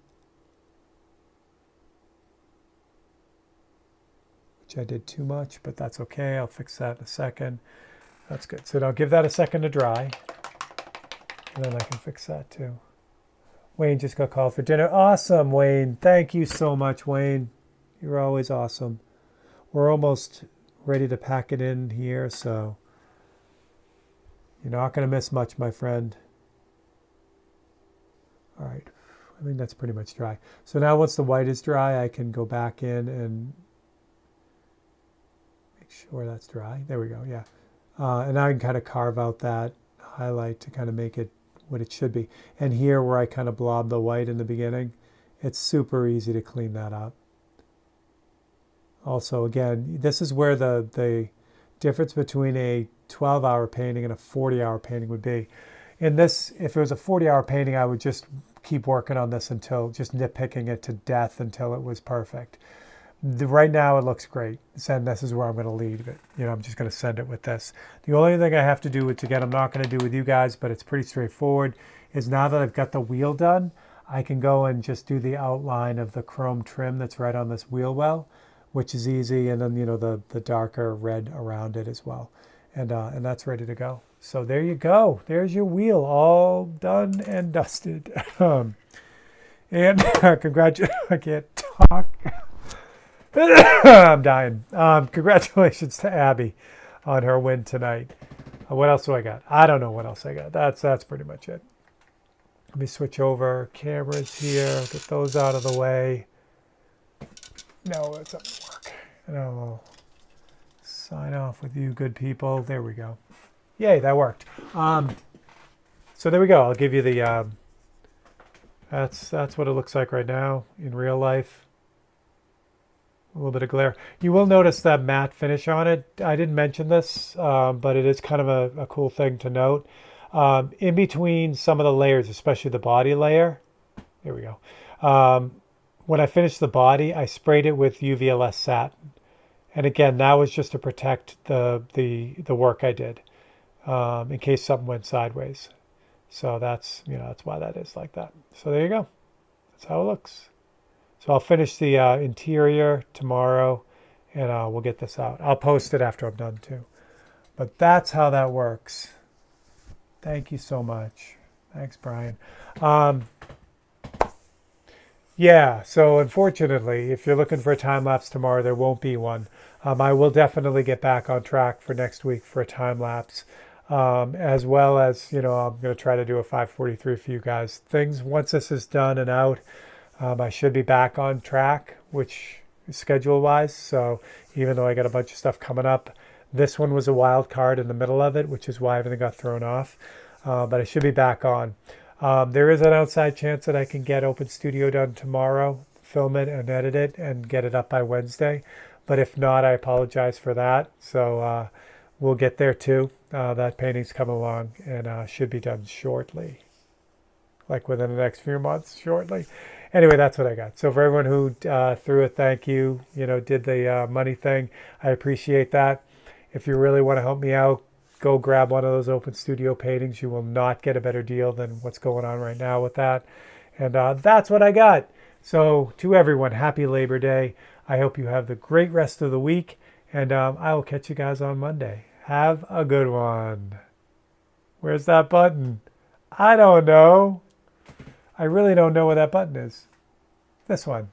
which I did too much, but that's okay. I'll fix that in a second. That's good. So now give that a second to dry, and then I can fix that too. Wayne just got called for dinner. Awesome, Wayne. Thank you so much, Wayne. You're always awesome. We're almost ready to pack it in here, so you're not going to miss much, my friend. All right, I think that's pretty much dry. So now once the white is dry, I can go back in and make sure that's dry. There we go, yeah. And now I can kind of carve out that highlight to kind of make it what it should be. And here where I kind of blob the white in the beginning, it's super easy to clean that up. Also, again, this is where the difference between a 12-hour painting and a 40-hour painting would be. In this, if it was a 40-hour painting, I would just keep working on this until, just nitpicking it to death until it was perfect. Right now it looks great. And this is where I'm going to leave it. You know, I'm just going to send it with this. The only thing I have to do, which again I'm not going to do with you guys, but it's pretty straightforward, is now that I've got the wheel done, I can go and just do the outline of the chrome trim that's right on this wheel well, which is easy, and then, you know, the darker red around it as well. And that's ready to go. So there you go. There's your wheel all done and dusted. And congratulations. I can't talk. I'm dying. Congratulations to Abby on her win tonight. What else do I got? I don't know what else I got. That's pretty much it. Let me switch over cameras here. Get those out of the way. No, that doesn't work. And I'll sign off with you good people. There we go. Yay, that worked. So there we go. I'll give you the, that's what it looks like right now in real life. A little bit of glare. You will notice that matte finish on it. I didn't mention this, but it is kind of a cool thing to note. In between some of the layers, especially the body layer, there we go. When I finished the body, I sprayed it with UVLS satin. And again, that was just to protect the work I did, in case something went sideways. So that's, you know, that's why that is like that. So there you go. That's how it looks. So I'll finish the interior tomorrow, and we'll get this out. I'll post it after I'm done too. But that's how that works. Thank you so much. Thanks, Brian. Yeah, so unfortunately, if you're looking for a time lapse tomorrow, there won't be one. I will definitely get back on track for next week for a time lapse, as well as, I'm going to try to do a 543 for you guys. Things, once this is done and out, I should be back on track, which schedule-wise. So even though I got a bunch of stuff coming up, this one was a wild card in the middle of it, which is why everything got thrown off. But I should be back on. There is an outside chance that I can get Open Studio done tomorrow, film it and edit it and get it up by Wednesday. But if not, I apologize for that. So we'll get there too. That painting's coming along and should be done shortly, like within the next few months, shortly. Anyway, that's what I got. So for everyone who threw a thank you, did the money thing, I appreciate that. If you really want to help me out, go grab one of those Open Studio paintings. You will not get a better deal than what's going on right now with that. And that's what I got. So to everyone, happy Labor Day. I hope you have the great rest of the week. And I will catch you guys on Monday. Have a good one. Where's that button? I don't know. I really don't know where that button is. This one.